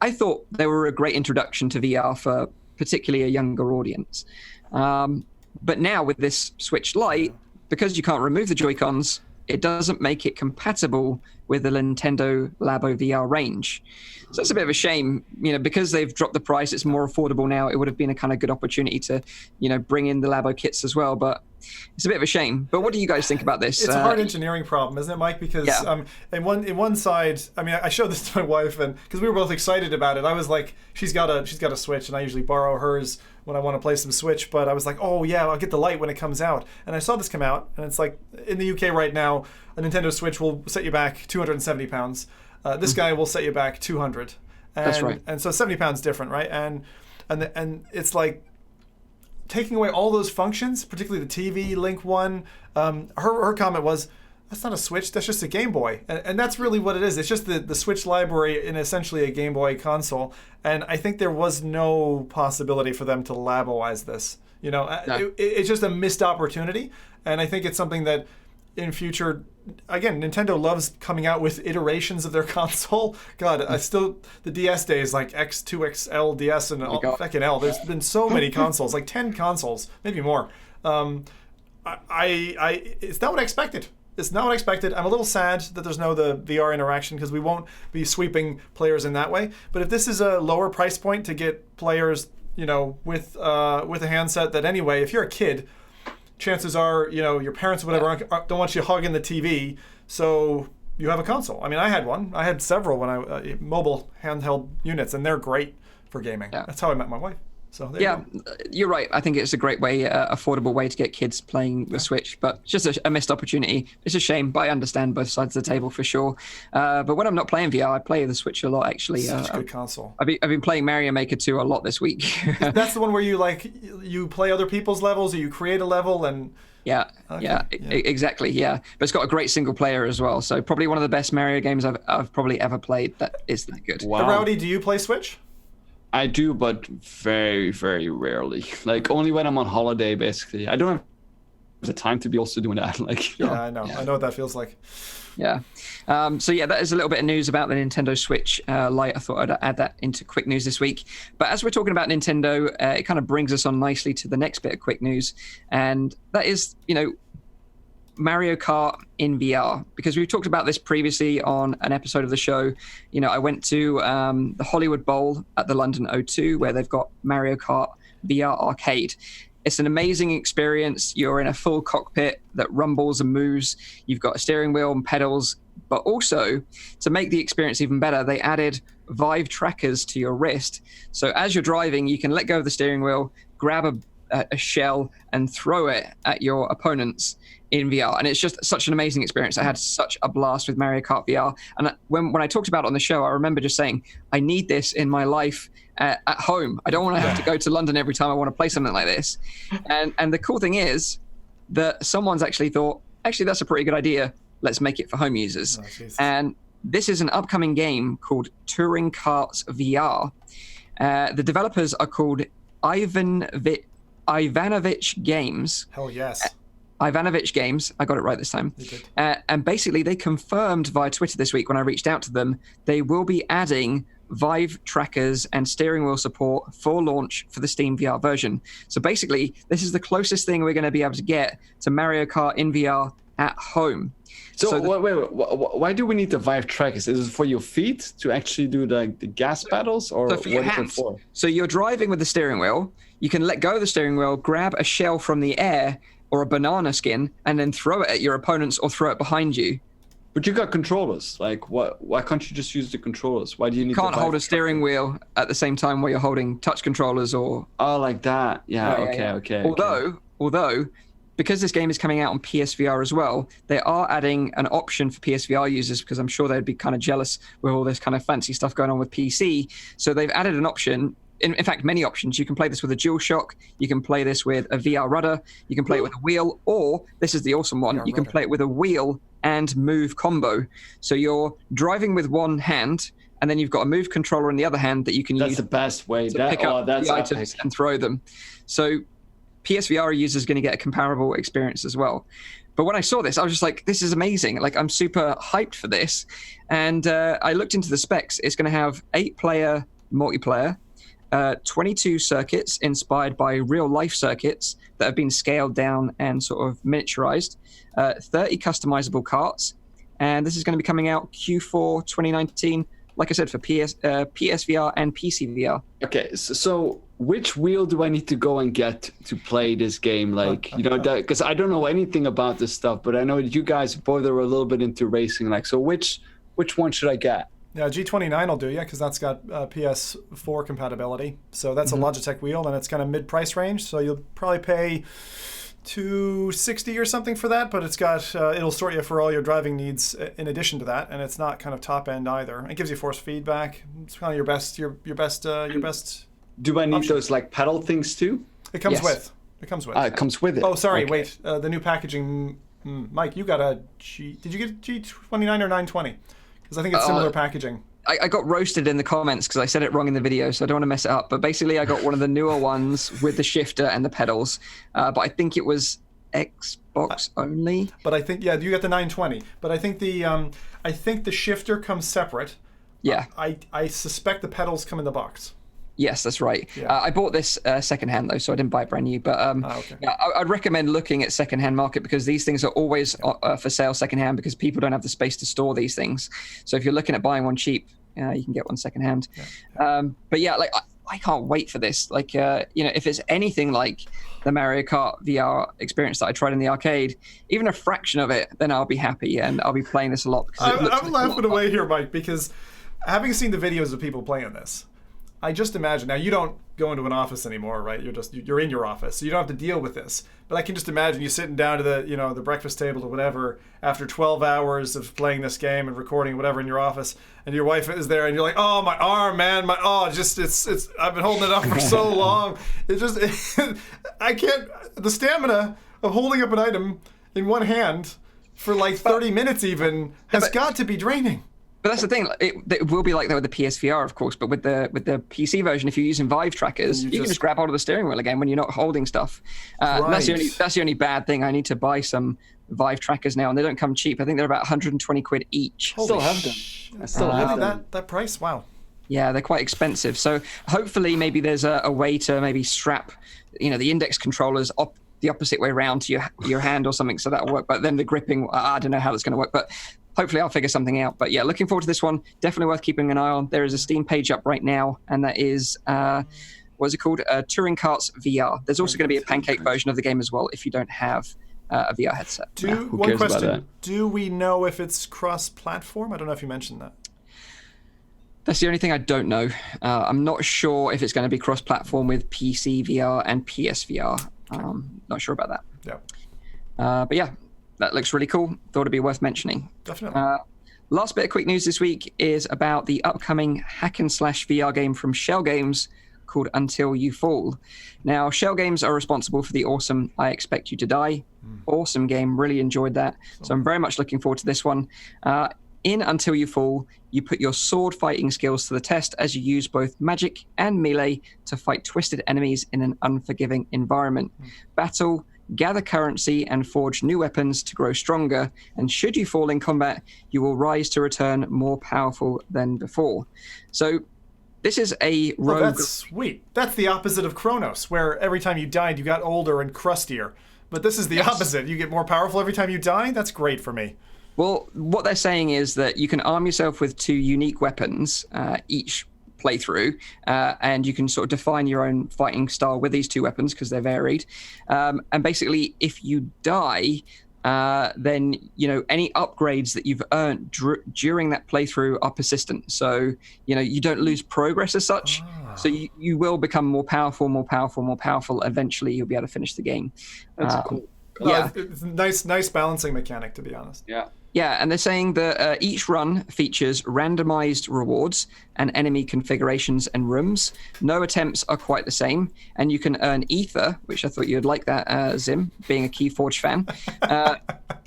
I thought they were a great introduction to VR for particularly a younger audience. But now with this Switch Lite, because you can't remove the Joy-Cons, it doesn't make it compatible with the Nintendo Labo VR range. So it's a bit of a shame, because they've dropped the price, it's more affordable now. It would have been a kind of good opportunity to, bring in the Labo kits as well. But it's a bit of a shame. But what do you guys think about this? It's a hard engineering problem, isn't it, Mike? Because in one side, I showed this to my wife, and because we were both excited about it, I was like, she's got a Switch, and I usually borrow hers when I want to play some Switch. But I was like, oh yeah, I'll get the Lite when it comes out. And I saw this come out, and it's like in the UK right now, a Nintendo Switch will set you back £270. This guy will set you back 200. That's right. And so 70 pounds different, right? And it's like taking away all those functions, particularly the TV Link one. Her comment was, that's not a Switch, that's just a Game Boy. And that's really what it is. It's just the Switch library in essentially a Game Boy console. And I think there was no possibility for them to Laboize this. No. It's just a missed opportunity. And I think it's something that in future, again, Nintendo loves coming out with iterations of their console. God, the DS days, like X2, XL, DS, and fucking L. There's been so many consoles, like 10 consoles, maybe more. It's not what I expected. It's not what I expected. I'm a little sad that there's no the VR interaction because we won't be sweeping players in that way. But if this is a lower price point to get players, with a handset that anyway, if you're a kid, chances are, your parents or whatever don't want you hugging the TV, so you have a console. I had one. I had several when mobile handheld units, and they're great for gaming. Yeah. That's how I met my wife. So you're right. I think it's a great way, affordable way to get kids playing the Switch, but just a missed opportunity. It's a shame, but I understand both sides of the table for sure. But when I'm not playing VR, I play the Switch a lot, actually. Such a good console. I've been playing Mario Maker 2 a lot this week. That's the one where you play other people's levels, or you create a level and... Exactly. Yeah, but it's got a great single player as well. So probably one of the best Mario games I've probably ever played. That is that good. Wow. Rowdy, do you play Switch? I do, but very, very rarely. Like only when I'm on holiday, basically. I don't have the time to be also doing that. I know. Yeah. I know what that feels like. Yeah. So that is a little bit of news about the Nintendo Switch Lite. I thought I'd add that into quick news this week. But as we're talking about Nintendo, it kind of brings us on nicely to the next bit of quick news, and that is, Mario Kart in VR, because we've talked about this previously on an episode of the show. I went to the Hollywood Bowl at the London O2 where they've got Mario Kart VR Arcade. It's an amazing experience. You're in a full cockpit that rumbles and moves. You've got a steering wheel and pedals, but also to make the experience even better, they added Vive trackers to your wrist. So as you're driving, you can let go of the steering wheel, grab a shell and throw it at your opponents in VR. And it's just such an amazing experience. I had such a blast with Mario Kart VR. And when I talked about it on the show, I remember just saying, I need this in my life at home. I don't want to have to go to London every time I want to play something like this. And the cool thing is that someone's actually thought, that's a pretty good idea. Let's make it for home users. And this is an upcoming game called Touring Karts VR. The developers are called Ivanovich Games. Hell yes. Ivanovich Games. I got it right this time. And basically, they confirmed via Twitter this week when I reached out to them, they will be adding Vive trackers and steering wheel support for launch for the Steam VR version. So basically, this is the closest thing we're going to be able to get to Mario Kart in VR at home. So wait, why do we need the Vive trackers? Is it for your feet to actually do the gas pedals, or for your hands? So you're driving with the steering wheel. You can let go of the steering wheel, grab a shell from the air or a banana skin, and then throw it at your opponents or throw it behind you. But you got controllers. Why can't you just use the controllers? Why do you need? You can't hold a steering wheel at the same time while you're holding touch controllers or. Oh, like that. Yeah. Okay. Although, because this game is coming out on PSVR as well, they are adding an option for PSVR users, because I'm sure they'd be kind of jealous with all this kind of fancy stuff going on with PC. So they've added an option. In fact, many options. You can play this with a DualShock. You can play this with a VR rudder. You can play it with a wheel, or this is the awesome one. You can play it with a wheel and move combo. So you're driving with one hand, and then you've got a move controller in the other hand that you can use. That's the best way to pick up the items and throw them. So PSVR users are going to get a comparable experience as well. But when I saw this, I was just like, this is amazing. Like, I'm super hyped for this. And I looked into the specs. It's going to have 8-player multiplayer, 22 circuits inspired by real-life circuits that have been scaled down and sort of miniaturized, 30 customizable karts. And this is going to be coming out Q4 2019, like I said, for PSVR and PCVR. Okay, so which wheel do I need to go and get to play this game? Like, you know, because I don't know anything about this stuff, but I know that you guys both are a little bit into racing. Like, so which one should I get? Yeah, G29 will do you, because that's got PS4 compatibility. So that's a Logitech wheel, and it's kind of mid-price range. So you'll probably pay $260 or something for that, but it's got it'll sort you for all your driving needs in addition to that, and it's not kind of top end either. It gives you force feedback. It's kind of your best. Do I need option. those like pedal things too? It comes Yes. with. It comes with. It comes with it. Oh, sorry. Okay. Wait. The new packaging. Mike, you got a G. Did you get a G29 or 920? Because I think it's similar packaging. I got roasted in the comments because I said it wrong in the video, so I don't want to mess it up. But basically, I got one of the newer ones with the shifter and the pedals. But I think it was Xbox only. But I think you got the 920. But I think the shifter comes separate. Yeah. I suspect the pedals come in the box. Yes, that's right. Yeah. I bought this secondhand though, so I didn't buy it brand new. But okay. yeah, I'd recommend looking at secondhand market, because these things are always for sale secondhand, because people don't have the space to store these things. So if you're looking at buying one cheap, you can get one secondhand. Yeah. But yeah, like I can't wait for this. Like if it's anything like the Mario Kart VR experience that I tried in the arcade, even a fraction of it, then I'll be happy and I'll be playing this a lot. I'm laughing away here, Mike, because having seen the videos of people playing this, I just imagine, now you don't go into an office anymore, right? You're in your office, so you don't have to deal with this. But I can just imagine you sitting down to the breakfast table or whatever after 12 hours of playing this game and recording whatever in your office, and your wife is there, and you're like, oh, my arm, man, it's I've been holding it up for so long. I can't, the stamina of holding up an item in one hand for like 30 minutes even has got to be draining. But that's the thing. It will be like that with the PSVR, of course. But with the PC version, if you're using Vive trackers, you can just grab hold of the steering wheel again when you're not holding stuff. Right. That's the only bad thing. I need to buy some Vive trackers now, and they don't come cheap. I think they're about 120 quid each. I still have them. I still have them. That price? Wow. Yeah, they're quite expensive. So hopefully, maybe there's a way to maybe strap, the index controllers the opposite way around to your hand or something, so that'll work. But then the gripping, I don't know how that's going to work, but hopefully I'll figure something out. But yeah, looking forward to this one. Definitely worth keeping an eye on. There is a Steam page up right now, and that is, what's it called? Touring Karts VR. There's also going to be a pancake version of the game as well if you don't have a VR headset. One question. Do we know if it's cross-platform? I don't know if you mentioned that. That's the only thing I don't know. I'm not sure if it's going to be cross-platform with PC VR and PSVR. Not sure about that. Yeah. But yeah, that looks really cool. Thought it'd be worth mentioning. Definitely. Last bit of quick news this week is about the upcoming hack and slash VR game from Shell Games called Until You Fall. Now, Shell Games are responsible for the awesome I Expect You to Die. Awesome game. Really enjoyed that. So I'm very much looking forward to this one. In Until You Fall, you put your sword fighting skills to the test as you use both magic and melee to fight twisted enemies in an unforgiving environment. Battle, gather currency, and forge new weapons to grow stronger. And should you fall in combat, you will rise to return more powerful than before. So this is a rogue... Oh, that's sweet. That's the opposite of Chronos, where every time you died, you got older and crustier. But this is the opposite. You get more powerful every time you die? That's great for me. Well, what they're saying is that you can arm yourself with 2 unique weapons each playthrough, and you can sort of define your own fighting style with these 2 weapons because they're varied. And basically, if you die, then any upgrades that you've earned during that playthrough are persistent. So you don't lose progress as such. So you will become more powerful. Eventually, you'll be able to finish the game. That's cool. Yeah, it's a nice balancing mechanic, to be honest. Yeah, and they're saying that each run features randomized rewards and enemy configurations and rooms. No attempts are quite the same, and you can earn ether, which I thought you'd like that, Zim, being a Keyforge fan,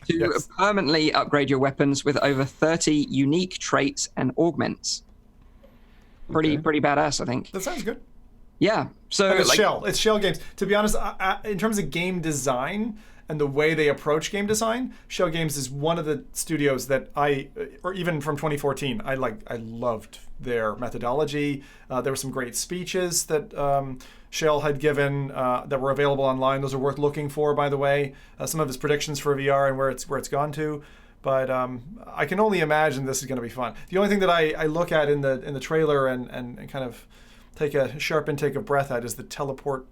to permanently upgrade your weapons with over 30 unique traits and augments. Pretty badass, I think. That sounds good. Yeah, so and it's Shell Games. To be honest, in terms of game design and the way they approach game design, Shell Games is one of the studios that or even from 2014, I loved their methodology. There were some great speeches that Shell had given that were available online. Those are worth looking for, by the way. Some of his predictions for VR and where it's gone to. But I can only imagine this is going to be fun. The only thing that I look at in the trailer and kind of take a sharp intake of breath at is the teleport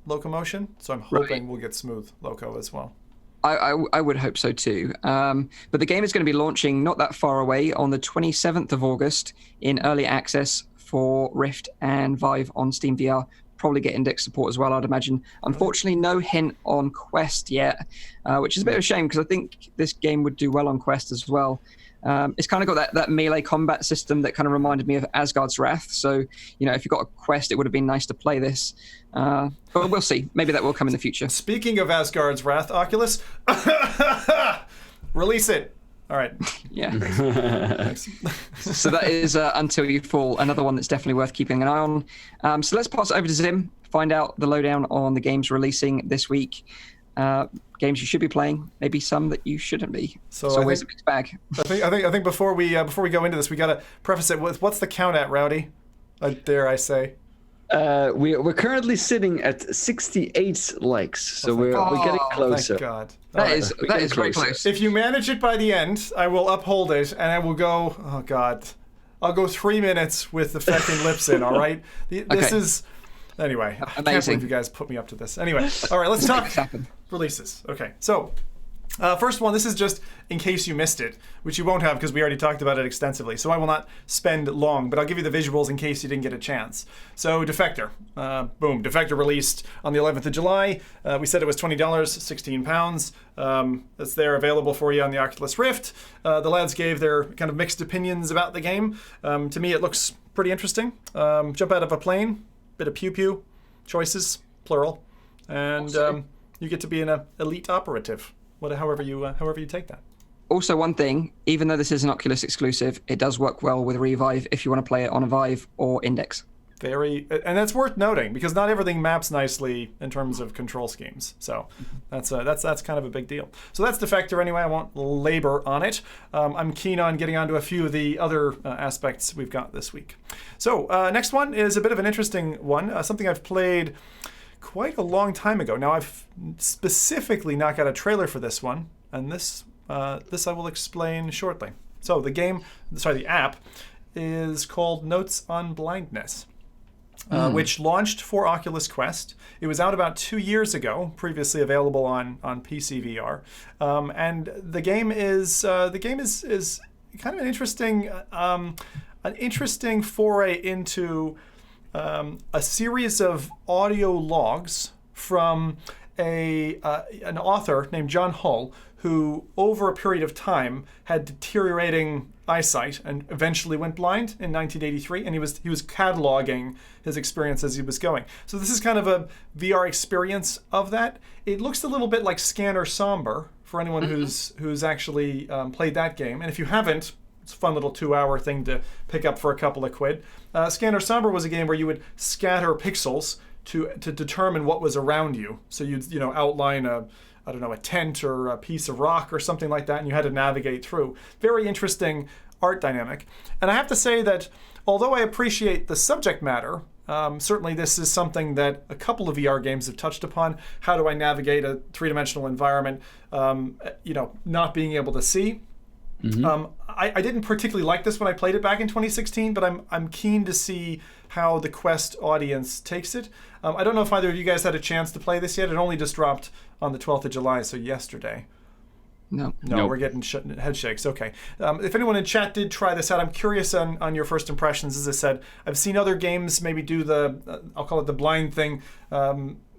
locomotion. So I'm hoping we'll get smooth loco as well. I would hope so too. But the game is going to be launching not that far away on the 27th of August in early access for Rift and Vive on Steam VR. Probably get index support as well, I'd imagine. Unfortunately, no hint on Quest yet, which is a bit of a shame because I think this game would do well on Quest as well. It's kind of got that melee combat system that kind of reminded me of Asgard's Wrath. So, if you got a Quest, it would have been nice to play this. But we'll see. Maybe that will come in the future. Speaking of Asgard's Wrath, Oculus, release it. All right. Yeah. So that is Until You Fall, another one that's definitely worth keeping an eye on. So let's pass it over to Zim, find out the lowdown on the games releasing this week. Games you should be playing, maybe some that you shouldn't be. So it's always a mixed bag. I think before we go into this, we got to preface it with what's the count at, Rowdy? Dare I say? We're currently sitting at 68 likes, so we're getting closer. Thank God. That is very close. If you manage it by the end, I will uphold it, and I will go. Oh God, I'll go 3 minutes with the fucking lips in. All right, this is. Anyway, amazing. I can't believe you guys put me up to this. Anyway, all right, let's talk releases. Okay, so first one, this is just in case you missed it, which you won't have because we already talked about it extensively. So I will not spend long, but I'll give you the visuals in case you didn't get a chance. So Defector, boom, Defector released on the 11th of July. We said it was $20, £16. It's there available for you on the Oculus Rift. The lads gave their kind of mixed opinions about the game. To me, it looks pretty interesting. Jump out of a plane, bit of pew-pew, choices, plural, and you get to be an elite operative. However you take that. Also, one thing, even though this is an Oculus exclusive, it does work well with Revive if you want to play it on a Vive or Index. And that's worth noting because not everything maps nicely in terms of control schemes. So that's kind of a big deal. So that's Defector anyway. I won't labor on it. I'm keen on getting onto a few of the other aspects we've got this week. So next one is a bit of an interesting one. Something I've played quite a long time ago. Now I've specifically not got a trailer for this one, and this I will explain shortly. So the app is called Notes on Blindness, which launched for Oculus Quest. It was out about 2 years ago, previously available on PC VR, and the game is kind of an interesting foray into a series of audio logs from an author named John Hull, who over a period of time had deteriorating eyesight and eventually went blind in 1983, and he was cataloging his experience as he was going. So this is kind of a VR experience of that. It looks a little bit like Scanner Somber for anyone who's actually played that game, and if you haven't, it's a fun little 2-hour thing to pick up for a couple of quid. Scanner Somber was a game where you would scatter pixels to determine what was around you. So you'd outline a tent or a piece of rock or something like that, and you had to navigate through. Very interesting art dynamic. And I have to say that although I appreciate the subject matter, certainly this is something that a couple of VR games have touched upon. How do I navigate a three-dimensional environment, not being able to see? I didn't particularly like this when I played it back in 2016, but I'm keen to see how the Quest audience takes it. I don't know if either of you guys had a chance to play this yet. It only just dropped on the 12th of July, so yesterday. No, we're getting head shakes. Okay. If anyone in chat did try this out, I'm curious on your first impressions. As I said, I've seen other games maybe do I'll call it the blind thing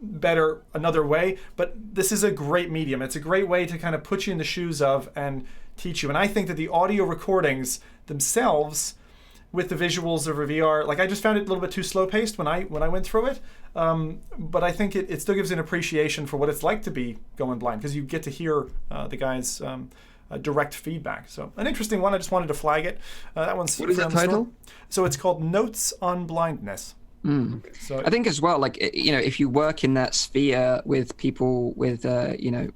better another way, but this is a great medium. It's a great way to kind of put you in the shoes of and teach you. And I think that the audio recordings themselves with the visuals of a VR, I just found it a little bit too slow-paced when I went through it. But I think it still gives you an appreciation for what it's like to be going blind, because you get to hear the guys' direct feedback. So an interesting one. I just wanted to flag it. That one's what is the title? So it's called Notes on Blindness. So I think as well, like, you know, if you work in that sphere with people with, you know,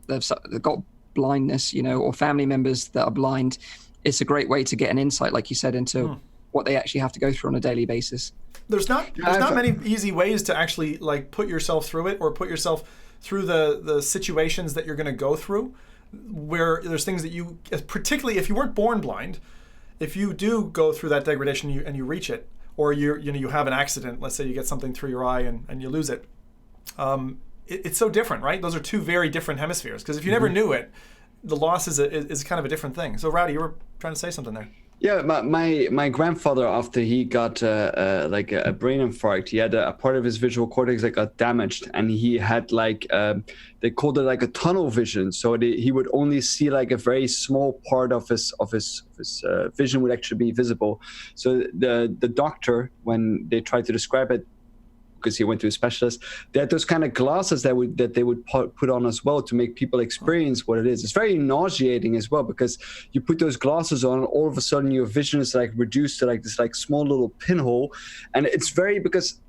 they've got blindness, you know, or family members that are blind, it's a great way to get an insight, like you said, into what they actually have to go through on a daily basis. There's not many easy ways to actually like put yourself through it, or put yourself through the situations that you're going to go through, where there's things that you, particularly if you weren't born blind, if you do go through that degradation and you reach it, or you have an accident, let's say you get something through your eye and you lose it, it's so different, right? Those are two very different hemispheres, because if you never knew it, the loss is kind of a different thing. So Rowdy, you were trying to say something there. Yeah, my grandfather, after he got like a brain infarct, he had a part of his visual cortex that got damaged, and he had like they called it like a tunnel vision. So he would only see like a very small part of his vision would actually be visible. So the doctor, when they tried to describe it, because he went to a specialist, they had those kind of glasses that they would put on as well to make people experience what it is. It's very nauseating as well, because you put those glasses on, all of a sudden your vision is like reduced to like this like small little pinhole, and it's very, because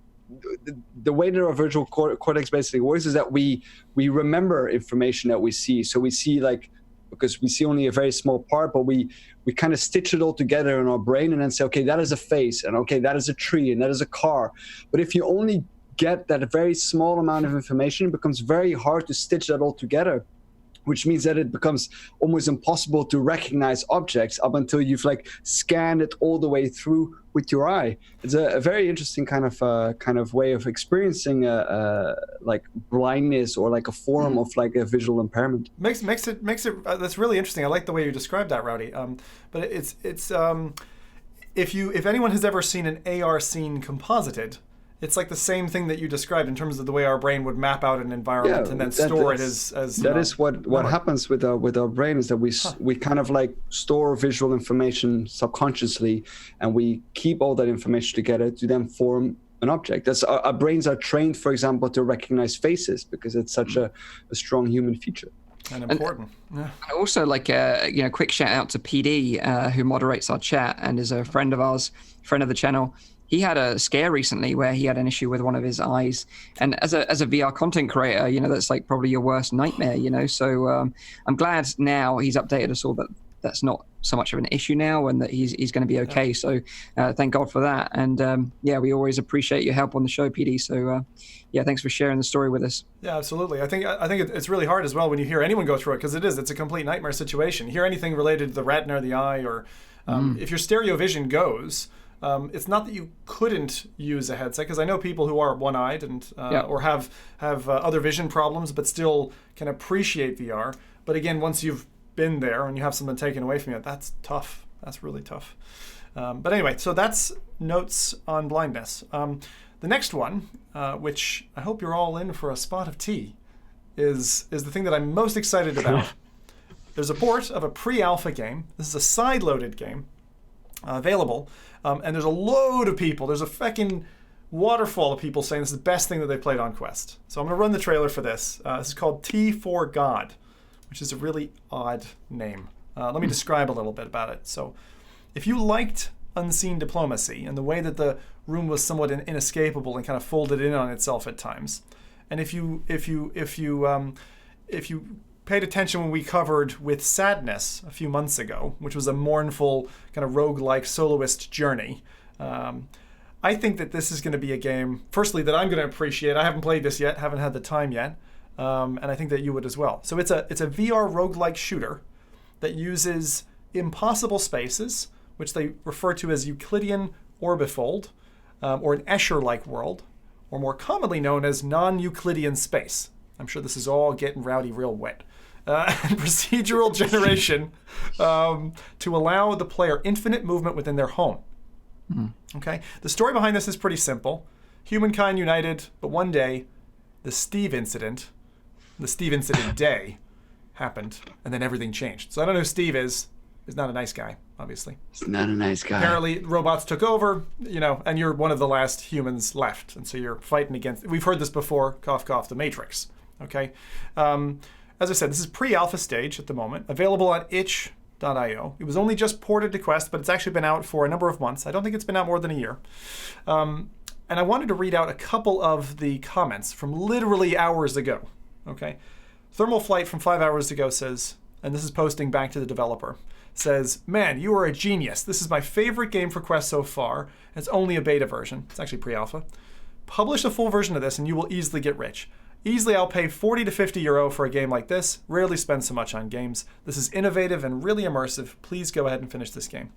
the way that our visual cortex basically works is that we remember information that we see. So we see like, because we see only a very small part, but we kind of stitch it all together in our brain and then say, okay, that is a face, and okay, that is a tree, and that is a car. But if you only get that very small amount of information, it becomes very hard to stitch that all together, which means that it becomes almost impossible to recognize objects up until you've like scanned it all the way through with your eye. It's a very interesting kind of way of experiencing like blindness, or like a form of like a visual impairment. Makes it that's really interesting. I like the way you described that, Rowdy. But it's if anyone has ever seen an AR scene composited, it's like the same thing that you described in terms of the way our brain would map out an environment and then store it as that is what happens with our brain, is that we kind of like store visual information subconsciously, and we keep all that information together to then form an object. That's our brains are trained, for example, to recognize faces, because it's such a strong human feature. And important. Yeah. Also, like, you know, quick shout out to PD, who moderates our chat and is a friend of ours, friend of the channel. He had a scare recently where he had an issue with one of his eyes, and as a VR content creator, you know, that's like probably your worst nightmare, you know. So I'm glad now he's updated us all that that's not so much of an issue now, and that he's going to be okay. So thank God for that. And yeah, we always appreciate your help on the show, PD. So yeah, thanks for sharing the story with us. Yeah, absolutely. I think it's really hard as well when you hear anyone go through it, because it's a complete nightmare situation. You hear anything related to the retina or the eye, or if your stereo vision goes. It's not that you couldn't use a headset, because I know people who are one-eyed and or have other vision problems, but still can appreciate VR. But again, once you've been there and you have something taken away from you, that's tough. That's really tough. But anyway, so that's notes on blindness. The next one, which I hope you're all in for a spot of tea, is the thing that I'm most excited about. There's a port of a pre-alpha game. This is a side-loaded game available. And there's a load of people. There's a fucking waterfall of people saying this is the best thing that they played on Quest. So I'm going to run the trailer for this. This is called T for God, which is a really odd name. Let me describe a little bit about it. So if you liked Unseen Diplomacy and the way that the room was somewhat inescapable and kind of folded in on itself at times, and if you paid attention when we covered With Sadness a few months ago, which was a mournful kind of roguelike soloist journey, I think that this is going to be a game, firstly, that I'm going to appreciate. I haven't played this yet, haven't had the time yet, and I think that you would as well. So it's a VR roguelike shooter that uses impossible spaces, which they refer to as Euclidean orbifold, or an Escher-like world, or more commonly known as non-Euclidean space. I'm sure this is all getting Rowdy real wet. And procedural generation to allow the player infinite movement within their home. Okay, the story behind this is pretty simple. Humankind united, but one day, the Steve incident day happened, and then everything changed. So I don't know who Steve is. He's not a nice guy, obviously. He's not a nice guy. Apparently, robots took over, you know, and you're one of the last humans left, and so you're fighting against. We've heard this before. Cough, cough. The Matrix. Okay. As I said, this is pre-alpha stage at the moment, available on itch.io. It was only just ported to Quest, but it's actually been out for a number of months. I don't think it's been out more than a year. And I wanted to read out a couple of the comments from literally hours ago. Okay, Thermal Flight from 5 hours ago says, and this is posting back to the developer, says, "Man, you are a genius. This is my favorite game for Quest so far. It's only a beta version. It's actually pre-alpha. Publish a full version of this and you will easily get rich. Easily I'll pay 40 to 50 euro for a game like this. Rarely spend so much on games. This is innovative and really immersive. Please go ahead and finish this game."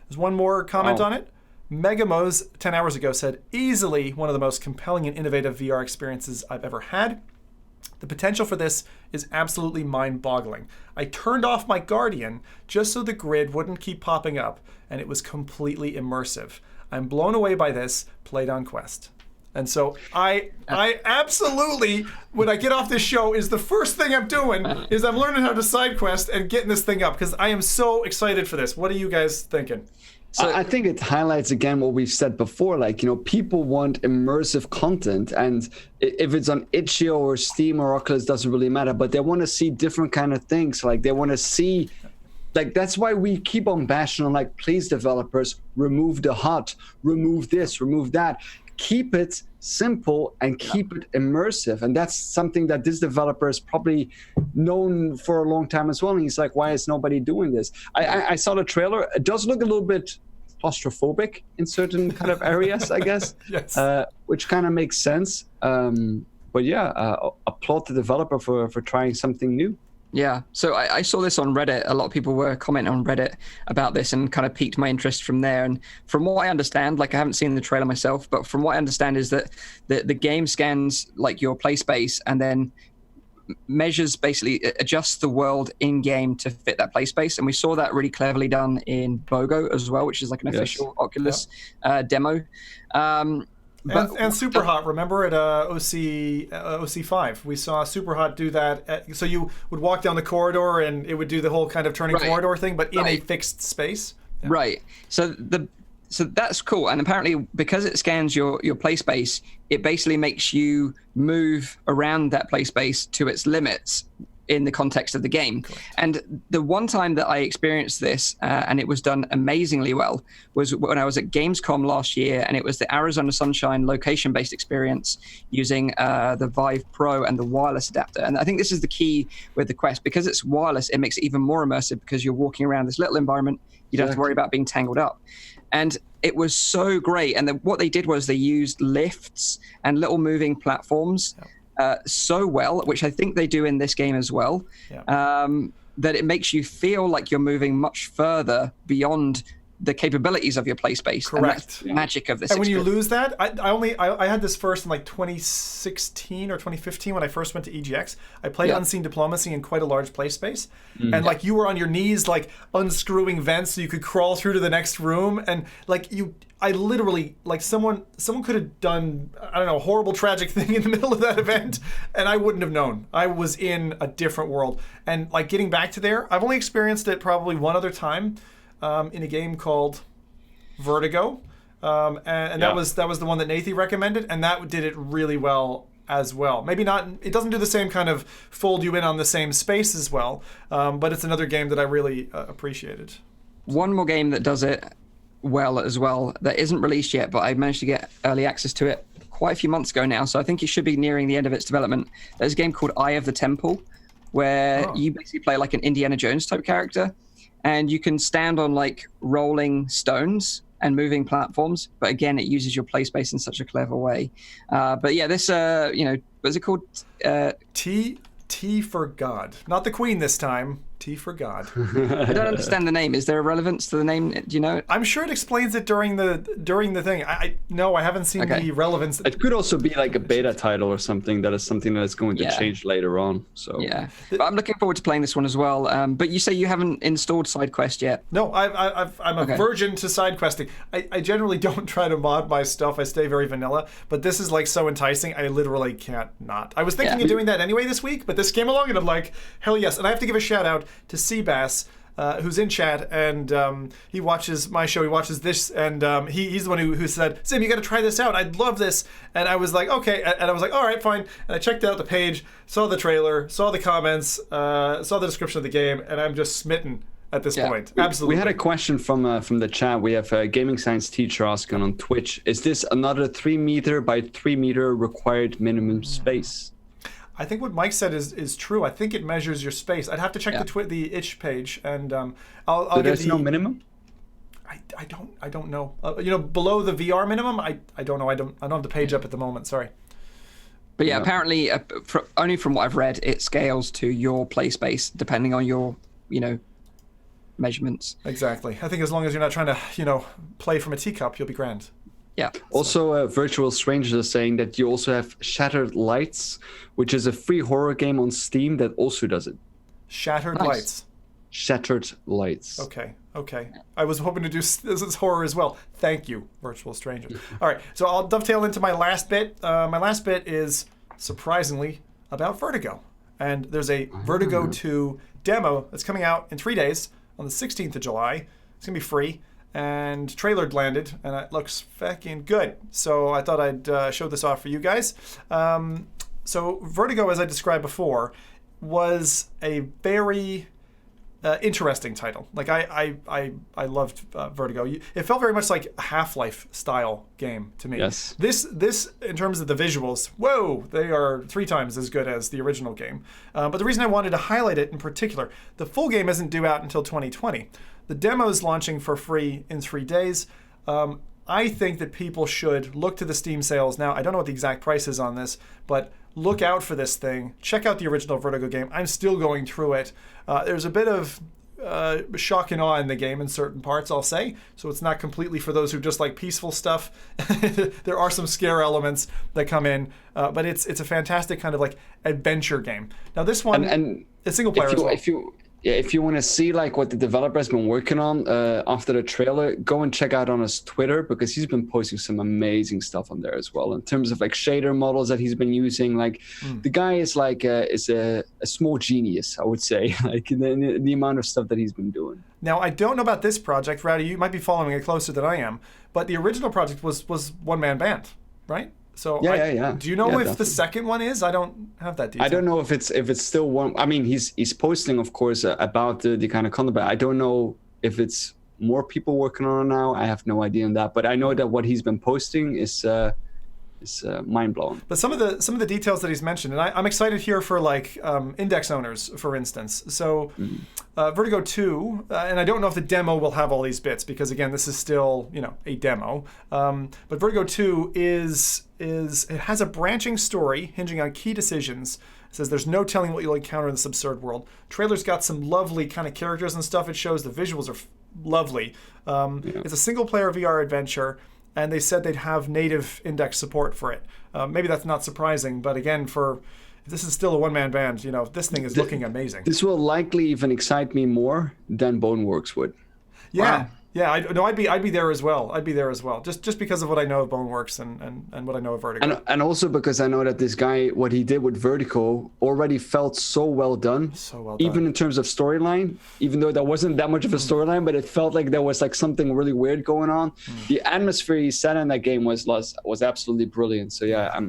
There's one more comment on it. Megamose 10 hours ago said, "Easily one of the most compelling and innovative VR experiences I've ever had. The potential for this is absolutely mind-boggling. I turned off my Guardian just so the grid wouldn't keep popping up, and it was completely immersive. I'm blown away by this. Played on Quest." And so I absolutely, when I get off this show, is the first thing I'm doing is I'm learning how to side quest and getting this thing up, because I am so excited for this. What are you guys thinking? So I think it highlights again what we've said before. Like, people want immersive content, and if it's on itch.io or Steam or Oculus, doesn't really matter. But they want to see different kind of things. Like, they want to see, like, that's why we keep on bashing on, like, please developers, remove the HUD, remove this, remove that. Keep it simple and keep it immersive. And that's something that this developer is probably known for a long time as well. And he's like, why is nobody doing this? I saw the trailer. It does look a little bit claustrophobic in certain kind of areas, I guess, Yes. Which kind of makes sense. But yeah, applaud the developer for trying something new. Yeah, so I saw this on Reddit. A lot of people were commenting on Reddit about this and kind of piqued my interest from there. And from what I understand, like, I haven't seen the trailer myself, but from what I understand is that the game scans like your play space and then measures, basically adjusts the world in game to fit that play space. And we saw that really cleverly done in BOGO as well, which is like an official Oculus demo. And Superhot, remember at OC5, we saw Superhot do that. So you would walk down the corridor and it would do the whole kind of turning corridor thing, but in a fixed space. Yeah. Right. So that's cool. And apparently, because it scans your play space, it basically makes you move around that play space to its limits in the context of the game. Correct. And the one time that I experienced this, and it was done amazingly well, was when I was at Gamescom last year, and it was the Arizona Sunshine location-based experience using the Vive Pro and the wireless adapter. And I think this is the key with the Quest. Because it's wireless, it makes it even more immersive because you're walking around this little environment. You don't have to worry about being tangled up. And it was so great. And what they did was they used lifts and little moving platforms so well, which I think they do in this game as well, that it makes you feel like you're moving much further beyond the capabilities of your play space. Correct. And that's the magic of this. And when you lose that, I had this first in like 2016 or 2015 when I first went to EGX. I played Unseen Diplomacy in quite a large play space. And like you were on your knees, like unscrewing vents so you could crawl through to the next room. And like I literally, like someone could have done, I don't know, a horrible tragic thing in the middle of that event, and I wouldn't have known. I was in a different world. And like getting back to there, I've only experienced it probably one other time. In a game called Vertigo, and that was the one that Nathan recommended, and that did it really well as well. Maybe not, it doesn't do the same kind of fold you in on the same space as well, but it's another game that I really appreciated. One more game that does it well as well, that isn't released yet, but I managed to get early access to it quite a few months ago now, so I think it should be nearing the end of its development. There's a game called Eye of the Temple, where you basically play like an Indiana Jones type character. And you can stand on like rolling stones and moving platforms, but again, it uses your play space in such a clever way. But yeah, this, what's it called? T for God, not the Queen this time. T for God. I don't understand the name. Is there a relevance to the name? Do you know? I'm sure it explains it during the thing. No, I haven't seen the relevance. It could also be like a beta title or something that is going to change later on. So yeah, but I'm looking forward to playing this one as well. But you say you haven't installed SideQuest yet? No, I'm a virgin to side questing. I generally don't try to mod my stuff. I stay very vanilla. But this is like so enticing. I literally can't not. I was thinking of doing that anyway this week, but this came along and I'm like, hell yes. And I have to give a shout out to Seabass, who's in chat, and he watches my show. He watches this, and he's the one who said, "Sim, you got to try this out. I'd love this." And I was like, "Okay," and I was like, "All right, fine." And I checked out the page, saw the trailer, saw the comments, saw the description of the game, and I'm just smitten. at this point. Absolutely. We had a question from the chat. We have a gaming science teacher asking on Twitch, is this another 3 meter by 3 meter required minimum space? I think what Mike said is true. I think it measures your space. I'd have to check the itch page, and I'll so there's no minimum? I don't know. Below the VR minimum, I don't know. I don't have the page up at the moment. Sorry. But yeah, apparently, only from what I've read, it scales to your play space depending on your, measurements. Exactly. I think as long as you're not trying to, play from a teacup, you'll be grand. Yeah. Also, Virtual Strangers is saying that you also have Shattered Lights, which is a free horror game on Steam that also does it. Shattered Lights. Shattered Lights. Okay. I was hoping to do this is horror as well. Thank you, Virtual Strangers. All right, so I'll dovetail into my last bit. My last bit is surprisingly about Vertigo. And there's a Vertigo 2 demo that's coming out in 3 days on the 16th of July. It's going to be free. And trailer landed, and it looks fucking good. So I thought I'd show this off for you guys. So Vertigo, as I described before, was a very interesting title. Like I loved Vertigo. It felt very much like a Half-Life style game to me. Yes. This in terms of the visuals, whoa, they are 3 times as good as the original game. But the reason I wanted to highlight it in particular, the full game isn't due out until 2020. The demo is launching for free in 3 days. I think that people should look to the Steam sales now. I don't know what the exact price is on this, but look out for this thing. Check out the original Vertigo game. I'm still going through it. There's a bit of shock and awe in the game in certain parts, I'll say. So it's not completely for those who just like peaceful stuff. There are some scare elements that come in, but it's a fantastic kind of like adventure game. Now this one, and it's single player as well. If you want to see like what the developer has been working on after the trailer, go and check out on his Twitter, because he's been posting some amazing stuff on there as well in terms of like shader models that he's been using. Like the guy is like is a small genius, I would say, like in the amount of stuff that he's been doing. Now I don't know about this project, Rowdy. You might be following it closer than I am, but the original project was one-man band, right? So yeah. Do you know if definitely. the second one is? I don't have that detail. I don't know if it's still one. I mean, he's posting, of course, about the kind of content, but I don't know if it's more people working on it now. I have no idea on that, but I know that what he's been posting is mind blowing. But some of the details that he's mentioned, and I'm excited here for like index owners, for instance. So Vertigo 2, and I don't know if the demo will have all these bits, because again, this is still a demo. But Vertigo 2 it has a branching story hinging on key decisions. It says there's no telling what you'll encounter in this absurd world. Trailer's got some lovely kind of characters and stuff. It shows the visuals are lovely. It's a single player VR adventure. And they said they'd have native index support for it. Maybe that's not surprising, but again, if this is still a one-man band, this thing is looking amazing. This will likely even excite me more than Boneworks would. Yeah, Wow. Yeah. I'd be there as well. Just because of what I know of Boneworks and what I know of Vertigo. And also because I know that this guy, what he did with Vertigo, already felt so well done. So well done. Even in terms of storyline, even though there wasn't that much of a storyline, but it felt like there was like something really weird going on. The atmosphere he set in that game was absolutely brilliant. So yeah,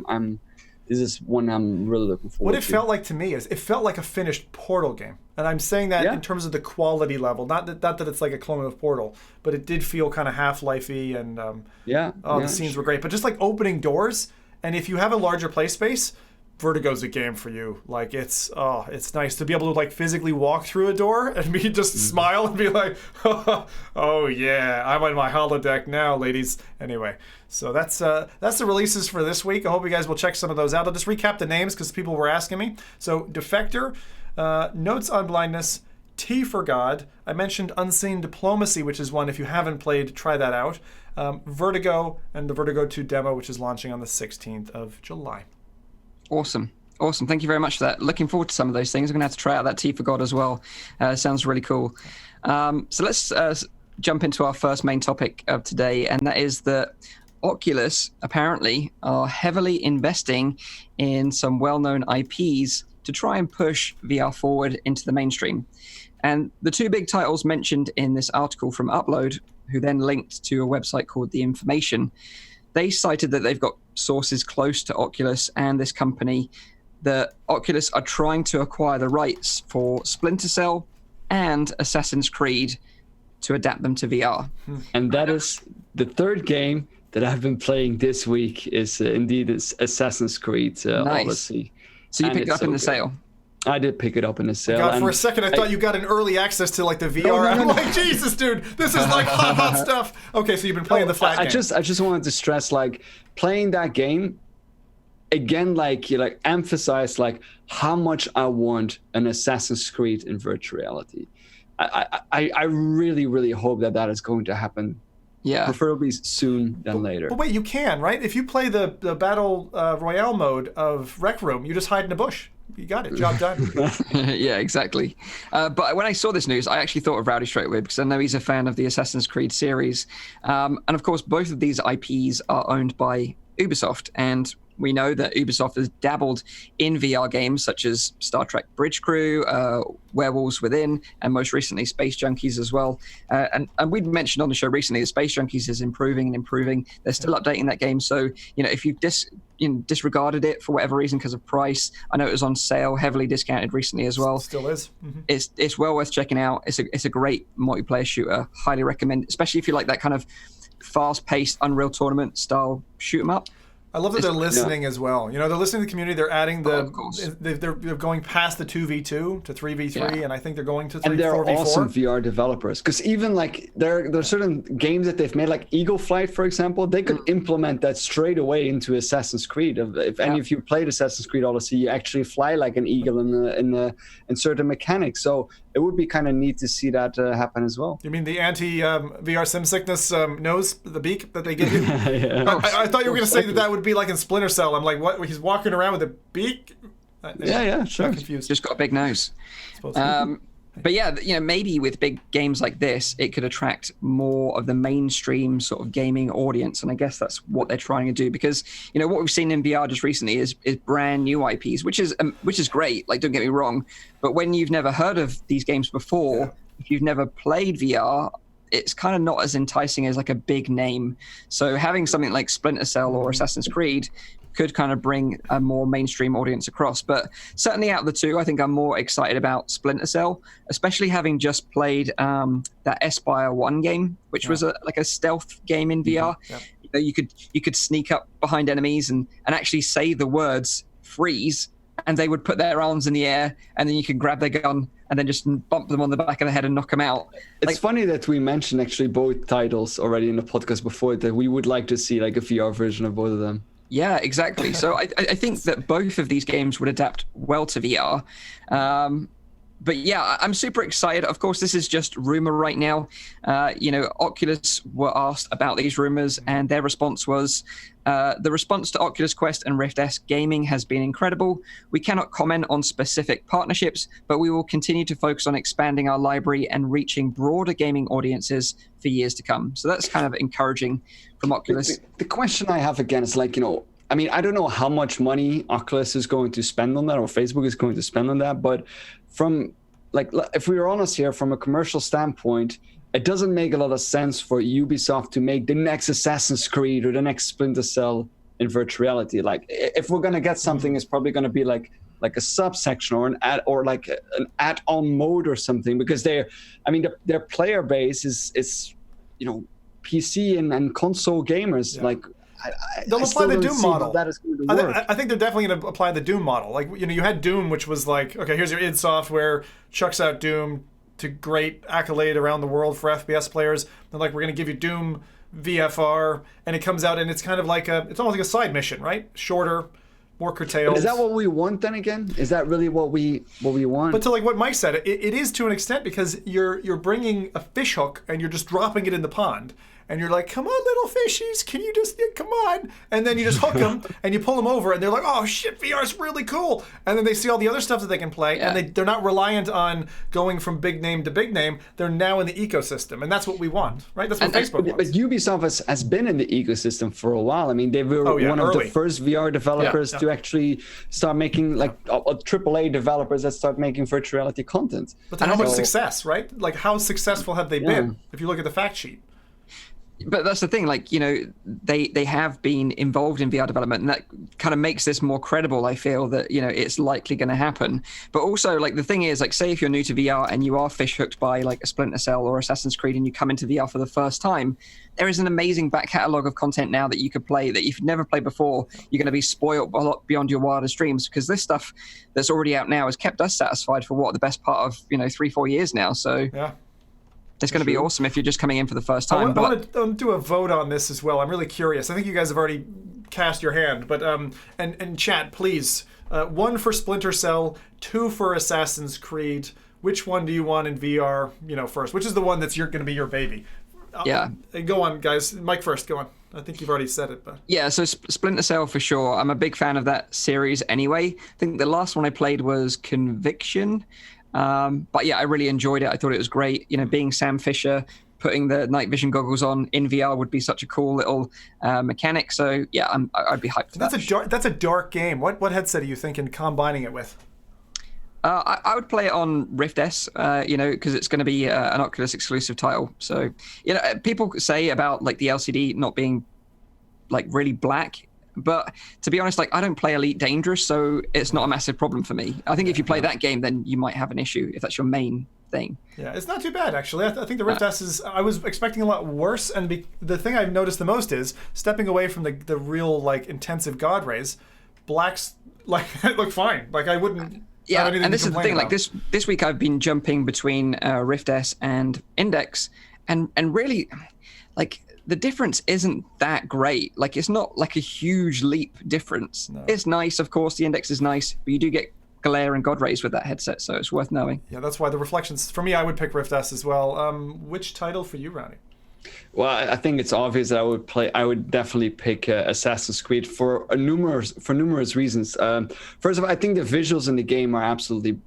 this is one I'm really looking forward to. What it felt like to me is it felt like a finished Portal game. And I'm saying that in terms of the quality level, not that it's like a clone of Portal, but it did feel kind of Half-Life-y, and the scenes were great. But just like opening doors, and if you have a larger play space, Vertigo's a game for you. Like it's nice to be able to like physically walk through a door and be just smile and be like, oh yeah, I'm on my holodeck now, ladies. Anyway, so that's the releases for this week. I hope you guys will check some of those out. I'll just recap the names because people were asking me. So Defector, Notes on Blindness, T for God. I mentioned Unseen Diplomacy, which is one, if you haven't played, try that out. Vertigo, and the Vertigo 2 demo, which is launching on the 16th of July. Awesome. Thank you very much for that. Looking forward to some of those things. I'm going to have to try out that T for God as well. Sounds really cool. So let's jump into our first main topic of today, and that is that Oculus apparently are heavily investing in some well-known IPs to try and push VR forward into the mainstream. And the 2 big titles mentioned in this article from Upload, who then linked to a website called The Information, they cited that they've got sources close to Oculus and this company that Oculus are trying to acquire the rights for Splinter Cell, and Assassin's Creed to adapt them to VR. And that is the third game that I've been playing this week is indeed Assassin's Creed Odyssey. So you picked it up in the sale? I did pick it up in the sale. God, for a second, I thought you got an early access to like the VR. No. I'm like, Jesus, dude, this is like hot stuff. Okay, so you've been playing the flat game. I just wanted to stress, like, playing that game again, like, you like emphasize like how much I want an Assassin's Creed in virtual reality. I really, really hope that is going to happen. Yeah, preferably soon than later. But wait, you can, right? If you play the battle royale mode of Rec Room, you just hide in a bush. You got it. Job done. Yeah, exactly. But when I saw this news, I actually thought of Rowdy straight away because I know he's a fan of the Assassin's Creed series. And of course, both of these IPs are owned by Ubisoft. And we know that Ubisoft has dabbled in VR games such as Star Trek Bridge Crew, Werewolves Within, and most recently Space Junkies as well. And we'd mentioned on the show recently that Space Junkies is improving and improving. They're still updating that game. So, if you've disregarded it for whatever reason because of price, I know it was on sale, heavily discounted recently as well. Still is. Mm-hmm. It's well worth checking out. It's a great multiplayer shooter. Highly recommend, especially if you like that kind of fast-paced Unreal Tournament style shoot 'em up. I love that they're listening as well. They're listening to the community. They're adding they're going past the 2v2 to 3v3, and I think they're going to 4v4. And they're awesome VR developers, because even like there are certain games that they've made, like Eagle Flight, for example, they could implement that straight away into Assassin's Creed. If any of you played Assassin's Creed Odyssey, you actually fly like an eagle in certain mechanics. So it would be kind of neat to see that happen as well. You mean the anti-VR sim sickness nose, the beak that they give you? Yeah. I thought you were going to say that would be like in Splinter Cell. I'm like, what? He's walking around with a beak? Yeah, sure. I'm confused. Just got a big nose. But yeah, maybe with big games like this, it could attract more of the mainstream sort of gaming audience. And I guess that's what they're trying to do, because, what we've seen in VR just recently is brand new IPs, which is great. Like, don't get me wrong. But when you've never heard of these games before, if you've never played VR, it's kind of not as enticing as like a big name. So having something like Splinter Cell or Assassin's Creed could kind of bring a more mainstream audience across. But certainly out of the two, I think I'm more excited about Splinter Cell, especially having just played that Espire 1 game, which was like a stealth game in VR. Yeah. You could sneak up behind enemies and actually say the words freeze, and they would put their arms in the air, and then you could grab their gun and then just bump them on the back of the head and knock them out. It's funny that we mentioned actually both titles already in the podcast before, that we would like to see like a VR version of both of them. Yeah, exactly. So I think that both of these games would adapt well to VR. But yeah, I'm super excited. Of course, this is just rumor right now. Oculus were asked about these rumors, and their response was, the response to Oculus Quest and Rift S gaming has been incredible. We cannot comment on specific partnerships, but we will continue to focus on expanding our library and reaching broader gaming audiences for years to come. So that's kind of encouraging from Oculus. The question I have again is like, I don't know how much money Oculus is going to spend on that, or Facebook is going to spend on that, but from like, if we are honest here, from a commercial standpoint, it doesn't make a lot of sense for Ubisoft to make the next Assassin's Creed or the next Splinter Cell in virtual reality. Like, if we're gonna get something, it's probably gonna be like a subsection or an add-on mode or something, because their player base is PC and console gamers. Yeah. Like, they'll apply the Doom model. That is going to work. I think they're definitely going to apply the Doom model. Like, you had Doom, which was like, okay, here's your id Software, chucks out Doom to great accolade around the world for FPS players. They're like, we're going to give you Doom VFR, and it comes out and it's kind of like it's almost like a side mission, right? Shorter, more curtailed. But is that what we want then again? Is that really what we want? But to like what Mike said, it is to an extent, because you're bringing a fish hook and you're just dropping it in the pond. And you're like, come on, little fishies, can you just, come on? And then you just hook them and you pull them over, and they're like, oh shit, VR's really cool. And then they see all the other stuff that they can play, and they're not reliant on going from big name to big name. They're now in the ecosystem, and that's what we want, right? That's what Facebook wants. But Ubisoft has been in the ecosystem for a while. I mean, they were one of the first VR developers to actually start making, like, AAA developers that start making virtual reality content. But then how much success, right? Like, how successful have they been, if you look at the fact sheet? But that's the thing, like, they have been involved in VR development, and that kind of makes this more credible. I feel that, it's likely going to happen. But also, like, the thing is, like, say if you're new to VR and you are fish hooked by like a Splinter Cell or Assassin's Creed and you come into VR for the first time, there is an amazing back catalog of content now that you could play that if you've never played before, you're going to be spoiled a lot beyond your wildest dreams, because this stuff that's already out now has kept us satisfied for the best part of 3-4 years now. So yeah. It's going to be awesome if you're just coming in for the first time. I want to do a vote on this as well. I'm really curious. I think you guys have already cast your hand, but and chat, please. 1 for Splinter Cell, 2 for Assassin's Creed. Which one do you want in VR? First. Which is the one that's going to be your baby? Yeah. Go on, guys. Mike first. Go on. I think you've already said it, but yeah. So Splinter Cell for sure. I'm a big fan of that series anyway. I think the last one I played was Conviction. But yeah, I really enjoyed it. I thought it was great. Being Sam Fisher, putting the night vision goggles on in VR would be such a cool little mechanic. So yeah, I'd be hyped for that. That's a dark game. What headset are you thinking combining it with? I would play it on Rift S, because it's going to be an Oculus exclusive title. So, people say about like the LCD not being like really black. But to be honest, like, I don't play Elite Dangerous, so it's not a massive problem for me. I think if you play that game, then you might have an issue if that's your main thing. Yeah, it's not too bad, actually. I think the Rift S is... I was expecting a lot worse, and the thing I've noticed the most is, stepping away from the real, like, intensive God rays, blacks, like, look fine. Like, I wouldn't... Yeah, and this is the thing, like, this week I've been jumping between Rift S and Index, and really, like... the difference isn't that great. Like, it's not like a huge leap difference. No. It's nice, of course, the Index is nice, but you do get glare and God rays with that headset, so it's worth knowing. Yeah, that's why the reflections, for me, I would pick Rift S as well. Which title for you, Rowdy? Well, I think it's obvious that I would definitely pick Assassin's Creed for numerous reasons. First of all, I think the visuals in the game are absolutely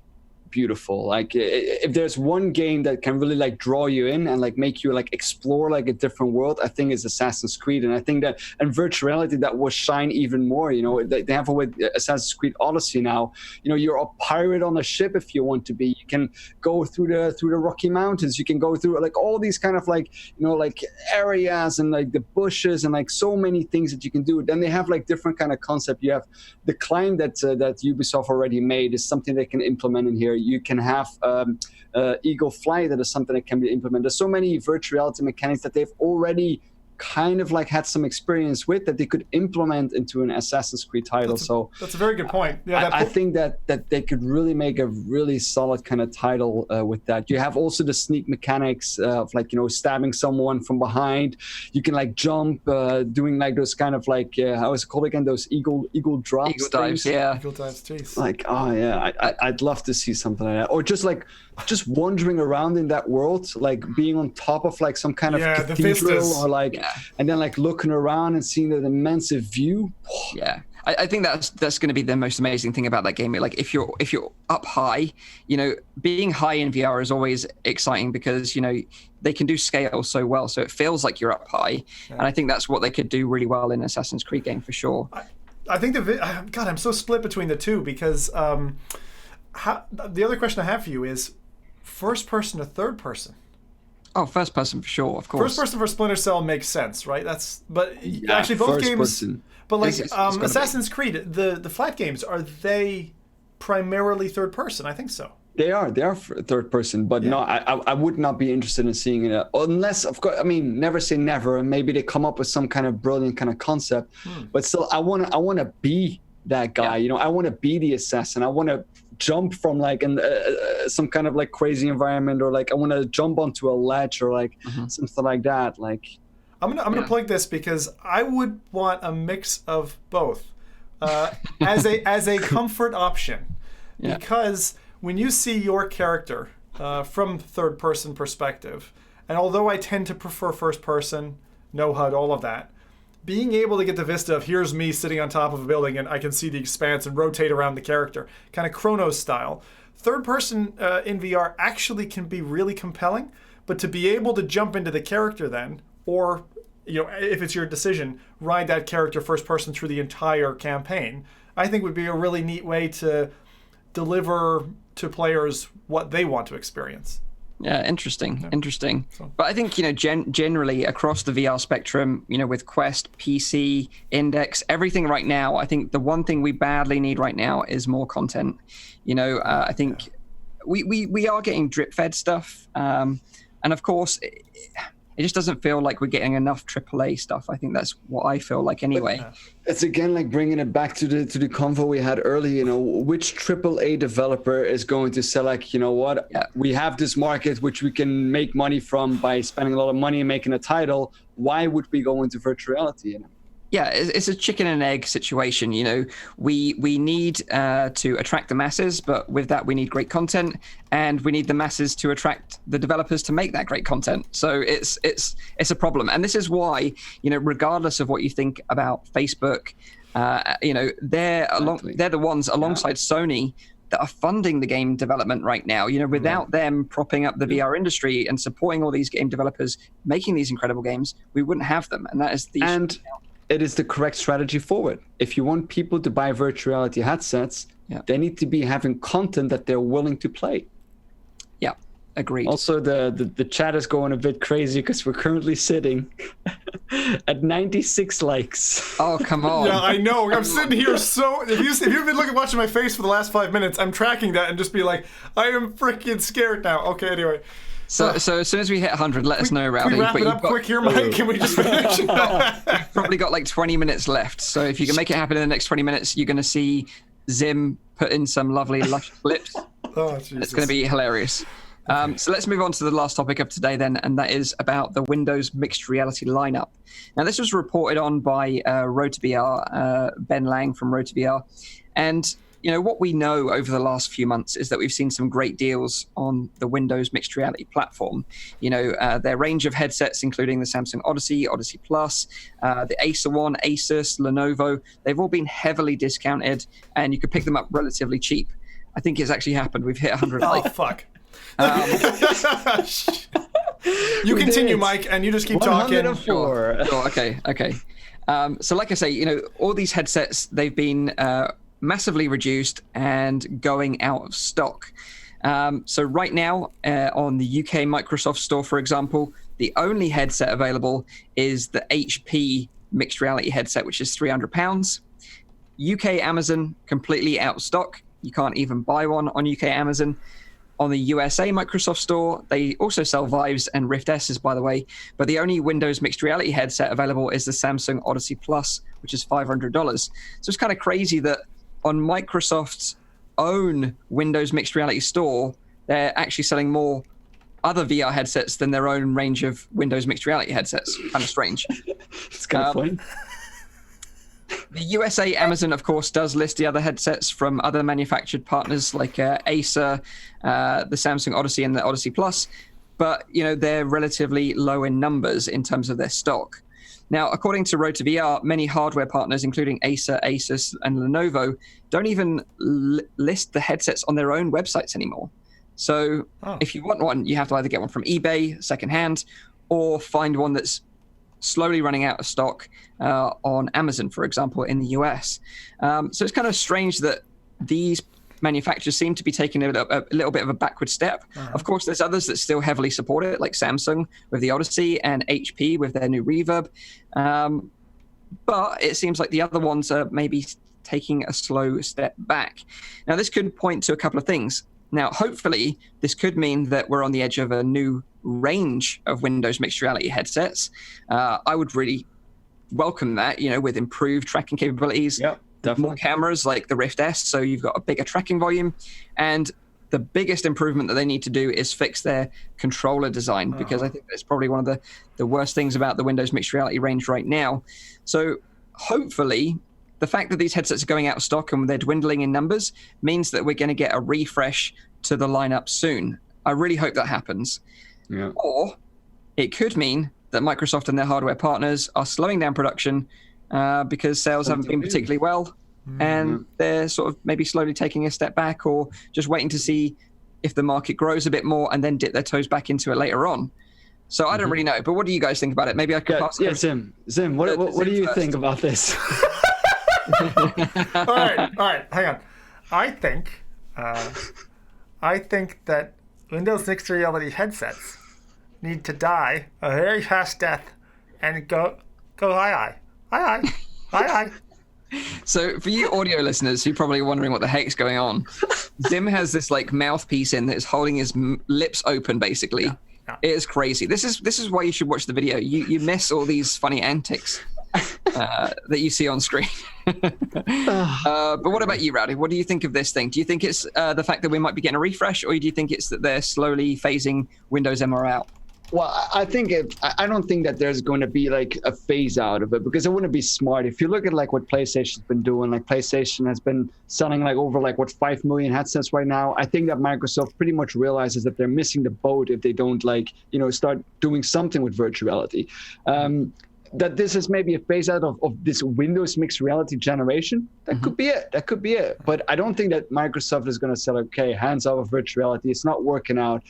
beautiful. Like, if there's one game that can really like draw you in and like make you like explore like a different world, I think it's Assassin's Creed. And I think that in virtual reality that will shine even more. They have it with Assassin's Creed Odyssey now. You're a pirate on a ship if you want to be. You can go through the Rocky Mountains. You can go through like all these kind of like like areas and like the bushes and like so many things that you can do. Then they have like different kind of concept. You have the climb that Ubisoft already made is something they can implement in here. You can have Eagle Flight, that is something that can be implemented. There's so many virtual reality mechanics that they've already kind of like had some experience with that they could implement into an Assassin's Creed title. That's a very good point. Yeah, I think that they could really make a really solid kind of title with that. You have also the sneak mechanics of like, stabbing someone from behind. You can like jump, doing like those kind of like, how is it called again? Those eagle drops. Eagle dives, yeah. Eagle dives, jeez. Like, oh yeah, I'd love to see something like that. Or just wandering around in that world, like being on top of like some kind of cathedral or like, and then like looking around and seeing that immense view. Yeah, I think that's going to be the most amazing thing about that game. Like, if you're up high, being high in VR is always exciting because they can do scale so well, so it feels like you're up high. Yeah. And I think that's what they could do really well in Assassin's Creed game for sure. I think God, I'm so split between the two because the other question I have for you is first person or third person? Oh, first person for sure, of course. First person for Splinter Cell makes sense, right? Actually both games. Person. But like Assassin's Creed, the flat games, are they primarily third person? I think so. They are third person, but no, I would not be interested in seeing it unless, of course, I mean, never say never, and maybe they come up with some kind of brilliant kind of concept. But still, I want to be that guy. Yeah. I want to be the assassin. I want to jump from like some kind of like crazy environment, or like I want to jump onto a ledge or like something like that. Like, I'm gonna plug this because I would want a mix of both as a comfort option, because when you see your character from third person perspective, and although I tend to prefer first person, no HUD, all of that, being able to get the vista of here's me sitting on top of a building and I can see the expanse and rotate around the character, kind of Chronos style. Third person in VR actually can be really compelling, but to be able to jump into the character then, or if it's your decision, ride that character first person through the entire campaign, I think would be a really neat way to deliver to players what they want to experience. Yeah, interesting. But I think, generally across the VR spectrum, with Quest, PC, Index, everything right now, I think the one thing we badly need right now is more content. I think we are getting drip-fed stuff. And of course, it just doesn't feel like we're getting enough AAA stuff. I think that's what I feel like anyway. It's again like bringing it back to the convo we had earlier. Which AAA developer is going to select? We have this market which we can make money from by spending a lot of money and making a title. Why would we go into virtual reality? Yeah, it's a chicken and egg situation. We need to attract the masses, but with that we need great content, and we need the masses to attract the developers to make that great content. So it's a problem, and this is why regardless of what you think about Facebook, they're the ones alongside Sony that are funding the game development right now. Without them propping up the VR industry and supporting all these game developers making these incredible games, we wouldn't have them, and that is the issue. It is the correct strategy forward. If you want people to buy virtual reality headsets, they need to be having content that they're willing to play. Yeah, agreed. Also, the chat is going a bit crazy because we're currently sitting at 96 likes. Oh, come on. Yeah, I know. I'm sitting here if you've been watching my face for the last 5 minutes, I'm tracking that and just be like, I am freaking scared now. Okay, anyway. So as soon as we hit 100, let us know, Rowdy. Can we wrap it up quick here, Mike? Can we just finish? You've probably got like 20 minutes left. So if you can make it happen in the next 20 minutes, you're going to see Zim put in some lovely lush clips. Oh, Jesus. It's going to be hilarious. So let's move on to the last topic of today then, and that is about the Windows mixed reality lineup. Now, this was reported on by Rowdy, Ben Lang from Rowdy. And what we know over the last few months is that we've seen some great deals on the Windows mixed reality platform. Their range of headsets, including the Samsung Odyssey, Odyssey Plus, the Acer One, Asus, Lenovo, they've all been heavily discounted, and you could pick them up relatively cheap. I think it's actually happened. We've hit 100. Oh, fuck. You continue, Mike, and you just keep talking. Sure, okay. So like I say, all these headsets, they've been massively reduced and going out of stock. So right now on the UK Microsoft Store, for example, the only headset available is the HP mixed reality headset, which is £300. UK Amazon, completely out of stock. You can't even buy one on UK Amazon. On the USA Microsoft Store, they also sell Vives and Rift S's, by the way, but the only Windows mixed reality headset available is the Samsung Odyssey Plus, which is $500. So it's kind of crazy that on Microsoft's own Windows mixed reality store, they're actually selling more other VR headsets than their own range of Windows mixed reality headsets. Kind of strange. It's kind of funny. The USA Amazon, of course, does list the other headsets from other manufactured partners like Acer, the Samsung Odyssey, and the Odyssey Plus, but they're relatively low in numbers in terms of their stock. Now, according to Rowdy, many hardware partners, including Acer, Asus, and Lenovo, don't even list the headsets on their own websites anymore. So if you want one, you have to either get one from eBay, secondhand, or find one that's slowly running out of stock on Amazon, for example, in the US. So it's kind of strange that these manufacturers seem to be taking a little bit of a backward step. Of course, there's others that still heavily support it, like Samsung with the Odyssey and HP with their new Reverb. But it seems like the other ones are maybe taking a slow step back. Now, this could point to a couple of things. Now, hopefully, this could mean that we're on the edge of a new range of Windows mixed reality headsets. I would really welcome that, with improved tracking capabilities. Yep, definitely. More cameras like the Rift S, so you've got a bigger tracking volume. And the biggest improvement that they need to do is fix their controller design, because I think that's probably one of the worst things about the Windows mixed reality range right now. So hopefully, the fact that these headsets are going out of stock and they're dwindling in numbers means that we're going to get a refresh to the lineup soon. I really hope that happens. Yeah. Or it could mean that Microsoft and their hardware partners are slowing down production because sales haven't been particularly well, and they're sort of maybe slowly taking a step back, or just waiting to see if the market grows a bit more and then dip their toes back into it later on. So I don't really know, but what do you guys think about it? Maybe I could pass. Yeah, Zim, what do you think about this? All right, hang on. I think that Windows mixed reality headsets need to die a very fast death and go hi. So for you audio listeners who are probably wondering what the heck's going on, Zim has this like mouthpiece in that is holding his lips open basically. Yeah. It is crazy. This is why you should watch the video. You miss all these funny antics that you see on screen. But what about you, Rowdy? What do you think of this thing? Do you think it's the fact that we might be getting a refresh, or do you think it's that they're slowly phasing Windows MR out? Well, I don't think that there's going to be like a phase out of it, because it wouldn't be smart. If you look at like what PlayStation's been doing, like PlayStation has been selling like over like 5 million headsets right now. I think that Microsoft pretty much realizes that they're missing the boat if they don't like, start doing something with virtual reality. That this is maybe a phase out of this Windows mixed reality generation. That could be it. But I don't think that Microsoft is going to say, okay, hands off of virtual reality. It's not working out.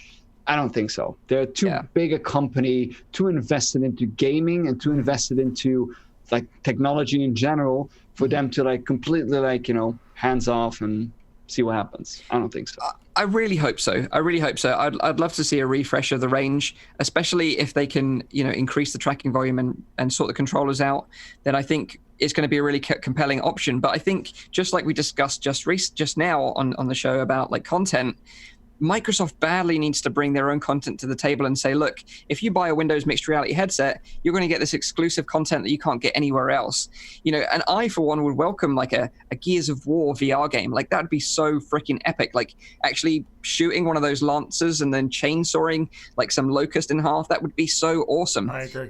I don't think so. They're too big a company, too invested into gaming and too invested into like technology in general for them to like completely like, hands off and see what happens. I don't think so. I really hope so. I'd love to see a refresh of the range, especially if they can, increase the tracking volume and sort the controllers out. Then I think it's going to be a really compelling option. But I think just like we discussed just now on the show about like content, Microsoft badly needs to bring their own content to the table and say, look, if you buy a Windows mixed reality headset, you're going to get this exclusive content that you can't get anywhere else. And I, for one, would welcome like a Gears of War VR game. Like that'd be so freaking epic. Like actually shooting one of those lancers and then chainsawing like some locust in half. That would be so awesome. I agree.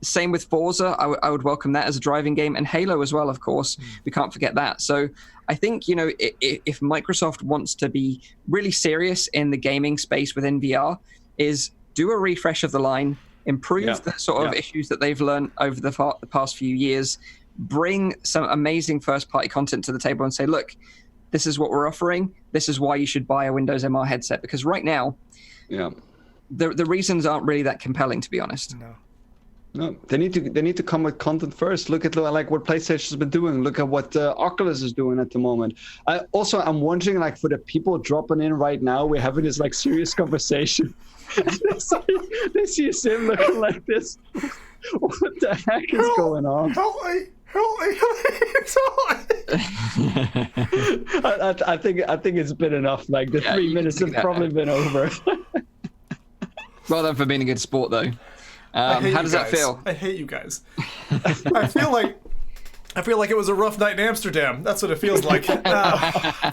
Same with Forza. I would welcome that as a driving game, and Halo as well, of course. We can't forget that. So I think, if Microsoft wants to be really serious in the gaming space within VR, is do a refresh of the line, improve the sort of issues that they've learned over the past few years, bring some amazing first-party content to the table and say, look, this is what we're offering. This is why you should buy a Windows MR headset. Because right now, the reasons aren't really that compelling, to be honest. No, they need to come with content first. Look at like what PlayStation's been doing. Look at what Oculus is doing at the moment. I'm wondering, like, for the people dropping in right now, we're having this like serious conversation. They see Sim looking like this. What the heck is going on? Help me! I think it's been enough. Like the 3 minutes have probably been over. Well done for being a good sport, though. How does that feel? I hate you guys. I feel like it was a rough night in Amsterdam. That's what it feels like, to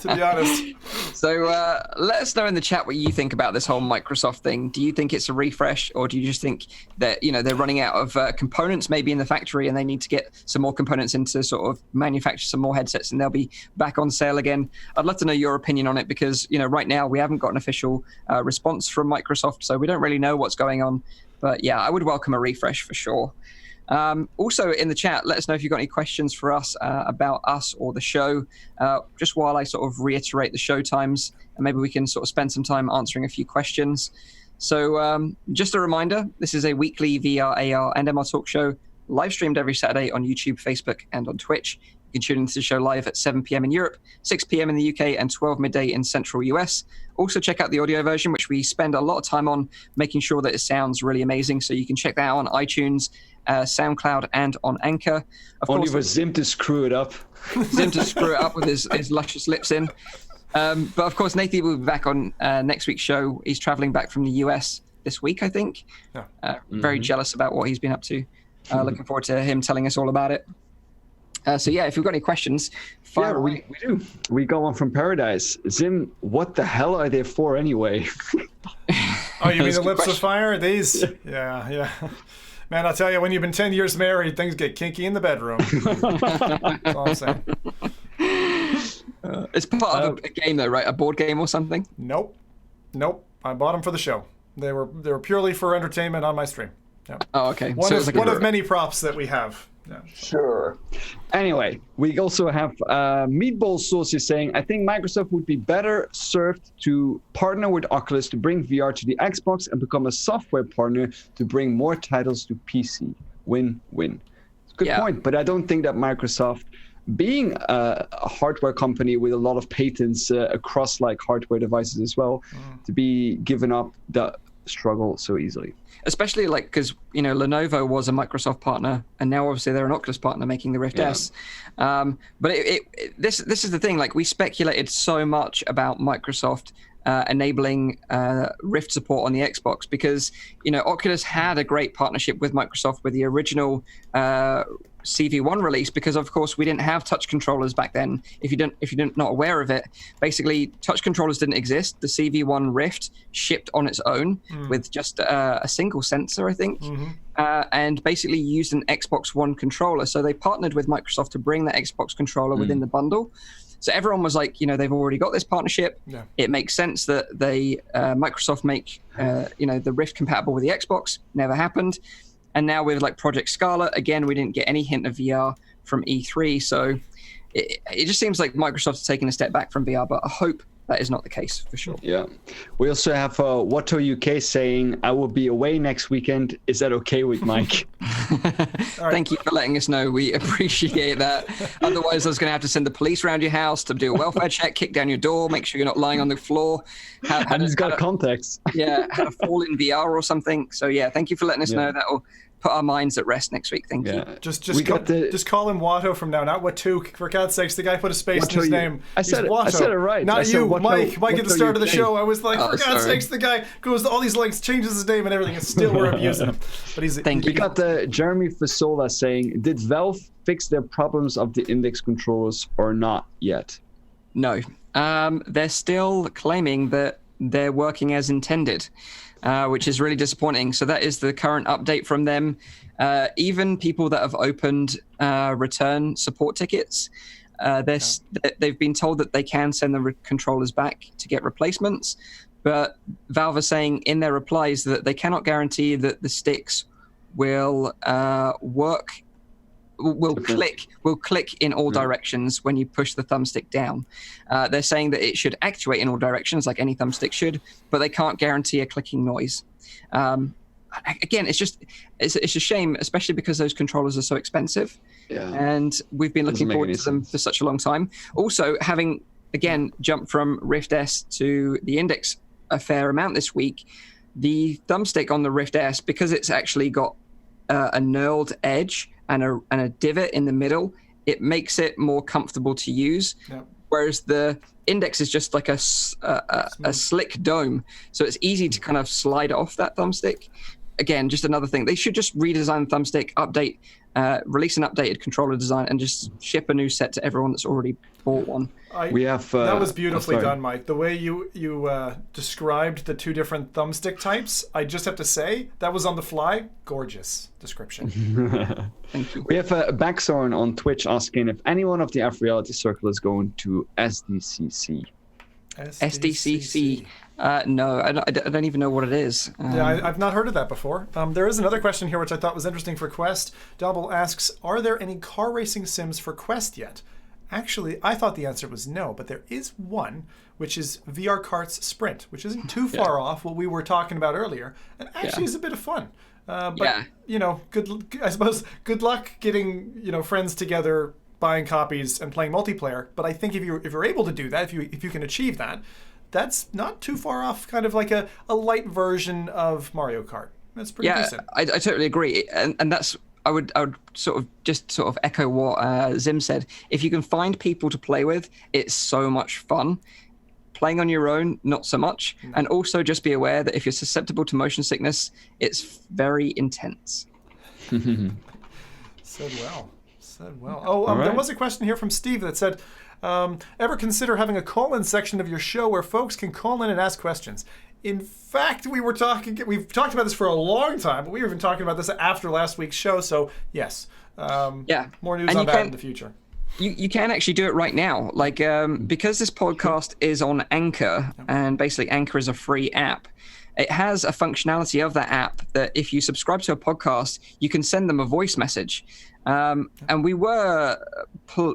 be honest. So let us know in the chat what you think about this whole Microsoft thing. Do you think it's a refresh, or do you just think that they're running out of components maybe in the factory and they need to get some more components in to sort of manufacture some more headsets and they'll be back on sale again? I'd love to know your opinion on it, because right now we haven't got an official response from Microsoft, so we don't really know what's going on. But yeah, I would welcome a refresh for sure. Also in the chat, let us know if you've got any questions for us about us or the show, just while I sort of reiterate the show times, and maybe we can sort of spend some time answering a few questions. So just a reminder, this is a weekly VR, AR, and MR talk show, live streamed every Saturday on YouTube, Facebook, and on Twitch. You can tune into the show live at 7 p.m. in Europe, 6 p.m. in the UK, and 12 midday in central US. Also check out the audio version, which we spend a lot of time on making sure that it sounds really amazing. So you can check that out on iTunes, SoundCloud, and on Anchor. Only for Zim to screw it up. Zim to screw it up with his luscious lips in. But of course, Nathan will be back on next week's show. He's traveling back from the US this week, I think. Yeah. Very jealous about what he's been up to. Looking forward to him telling us all about it. So yeah, if you've got any questions, fire away. We do. We got one from Paradise. Zim, what the hell are they for anyway? Oh, you mean the lips of fire? These? Yeah. Man, I'll tell you, when you've been 10 years married, things get kinky in the bedroom. That's all I'm saying. It's part of a game though, right? A board game or something? Nope. I bought them for the show. They were purely for entertainment on my stream. Yeah. Oh, okay. One of many props that we have. Yeah. Sure. Anyway, we also have Meatball Sauce is saying, I think Microsoft would be better served to partner with Oculus to bring VR to the Xbox and become a software partner to bring more titles to PC. Win-win. It's a good point, but I don't think that Microsoft being a hardware company with a lot of patents across like hardware devices as well, to be given up that struggle so easily. Especially like because Lenovo was a Microsoft partner, and now obviously they're an Oculus partner making the Rift S. But this is the thing. Like we speculated so much about Microsoft enabling Rift support on the Xbox because Oculus had a great partnership with Microsoft with the original CV1 release, because of course we didn't have touch controllers back then. If you're not aware of it, basically touch controllers didn't exist. The CV1 Rift shipped on its own with just a single sensor, I think, and basically used an Xbox One controller. So they partnered with Microsoft to bring that Xbox controller within the bundle. So everyone was like, they've already got this partnership. Yeah. It makes sense that they Microsoft make the Rift compatible with the Xbox. Never happened. And now with like Project Scarlet, again, we didn't get any hint of VR from E3. So it just seems like Microsoft is taking a step back from VR, but I hope that is not the case for sure. Yeah. We also have Watto UK saying, I will be away next weekend. Is that okay with Mike? Thank you for letting us know. We appreciate that. Otherwise, I was going to have to send the police around your house to do a welfare check, kick down your door, make sure you're not lying on the floor. And he's got context. Yeah, had a fall in VR or something. So yeah, thank you for letting us know. That'll put our minds at rest next week. Thank you. Just call him Watto from now, not Watto. For God's sakes, the guy put a space in his name. I said it right. Not you, Mike. Mike at the start of the show. I was like, for God's sakes, the guy goes to all these lengths, changes his name and everything, and still we're abusing him. But Thank you. We got Jeremy Fasola saying, did Valve fix their problems of the index controllers or not yet? No. They're still claiming that they're working as intended. Which is really disappointing. So that is the current update from them. Even people that have opened return support tickets, they've been told that they can send the controllers back to get replacements. But Valve are saying in their replies that they cannot guarantee that the sticks will work. Will click in all directions when you push the thumbstick down. They're saying that it should actuate in all directions like any thumbstick should, but they can't guarantee a clicking noise. Again, it's a shame, especially because those controllers are so expensive. Yeah. And we've been looking forward to them for such a long time. Also, having again jumped from Rift S to the Index a fair amount this week, the thumbstick on the Rift S, because it's actually got a knurled edge and a divot in the middle, it makes it more comfortable to use. Yep. Whereas the Index is just like a slick dome, so it's easy to kind of slide off that thumbstick. Again, just another thing. They should just redesign the thumbstick, release an updated controller design, and just ship a new set to everyone that's already bought one. That was beautifully done, Mike. The way you described the two different thumbstick types, I just have to say, that was on the fly. Gorgeous description. Thank you. We have Backthorn on Twitch asking if anyone of the FReality Circle is going to SDCC. SDCC. No, I don't even know what it is. I've not heard of that before. There is another question here which I thought was interesting for Quest. Double asks, are there any car racing sims for Quest yet? Actually, I thought the answer was no, but there is one, which is VR Karts Sprint, which isn't too far off what we were talking about earlier, and actually is a bit of fun. But I suppose good luck getting friends together, buying copies and playing multiplayer. But I think if you're able to do that, if you can achieve that, that's not too far off. Kind of like a light version of Mario Kart. That's pretty decent. I totally agree, and that's. I would sort of echo what Zim said. If you can find people to play with, it's so much fun. Playing on your own, not so much. And also just be aware that if you're susceptible to motion sickness, it's very intense. Said well. There was a question here from Steve that said, ever consider having a call-in section of your show where folks can call in and ask questions? In fact, we've talked about this for a long time, but we were even talking about this after last week's show. So yes, more news on that in the future. You can actually do it right now, like because this podcast is on Anchor, and basically Anchor is a free app. It has a functionality of that app that if you subscribe to a podcast, you can send them a voice message. And we were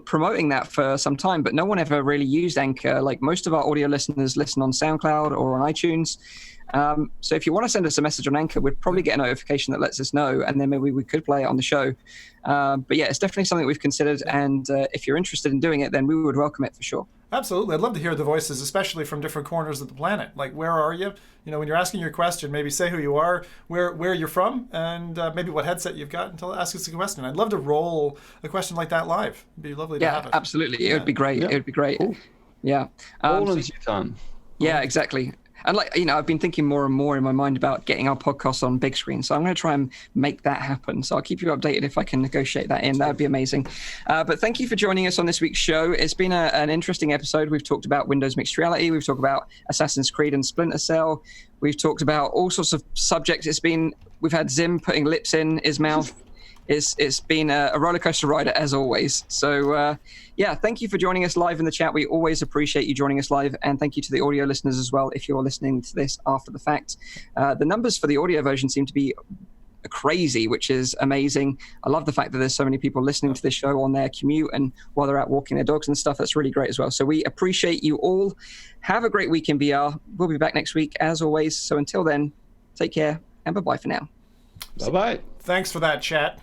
promoting that for some time, but no one ever really used Anchor. Like most of our audio listeners listen on SoundCloud or on iTunes. So if you want to send us a message on Anchor, we'd probably get a notification that lets us know, and then maybe we could play it on the show. But yeah, it's definitely something we've considered, and if you're interested in doing it, then we would welcome it for sure. Absolutely. I'd love to hear the voices, especially from different corners of the planet. Like, where are you? You know, when you're asking your question, maybe say who you are, where you're from, and maybe what headset you've got, and ask us a question. I'd love to roll a question like that live. It'd be lovely to have it. Absolutely. It would be great. It would be great. Cool. Yeah. All in due time. Yeah, exactly. And I've been thinking more and more in my mind about getting our podcast on big screen. So I'm going to try and make that happen. So I'll keep you updated if I can negotiate that in. That would be amazing. But thank you for joining us on this week's show. It's been an interesting episode. We've talked about Windows Mixed Reality. We've talked about Assassin's Creed and Splinter Cell. We've talked about all sorts of subjects. We've had Zim putting lips in his mouth. It's been a roller coaster ride as always. So thank you for joining us live in the chat. We always appreciate you joining us live, and thank you to the audio listeners as well if you're listening to this after the fact. The numbers for the audio version seem to be crazy, which is amazing. I love the fact that there's so many people listening to this show on their commute and while they're out walking their dogs and stuff. That's really great as well. So we appreciate you all. Have a great week in VR. We'll be back next week as always. So until then, take care and bye-bye for now. Bye-bye. Thanks for that, chat.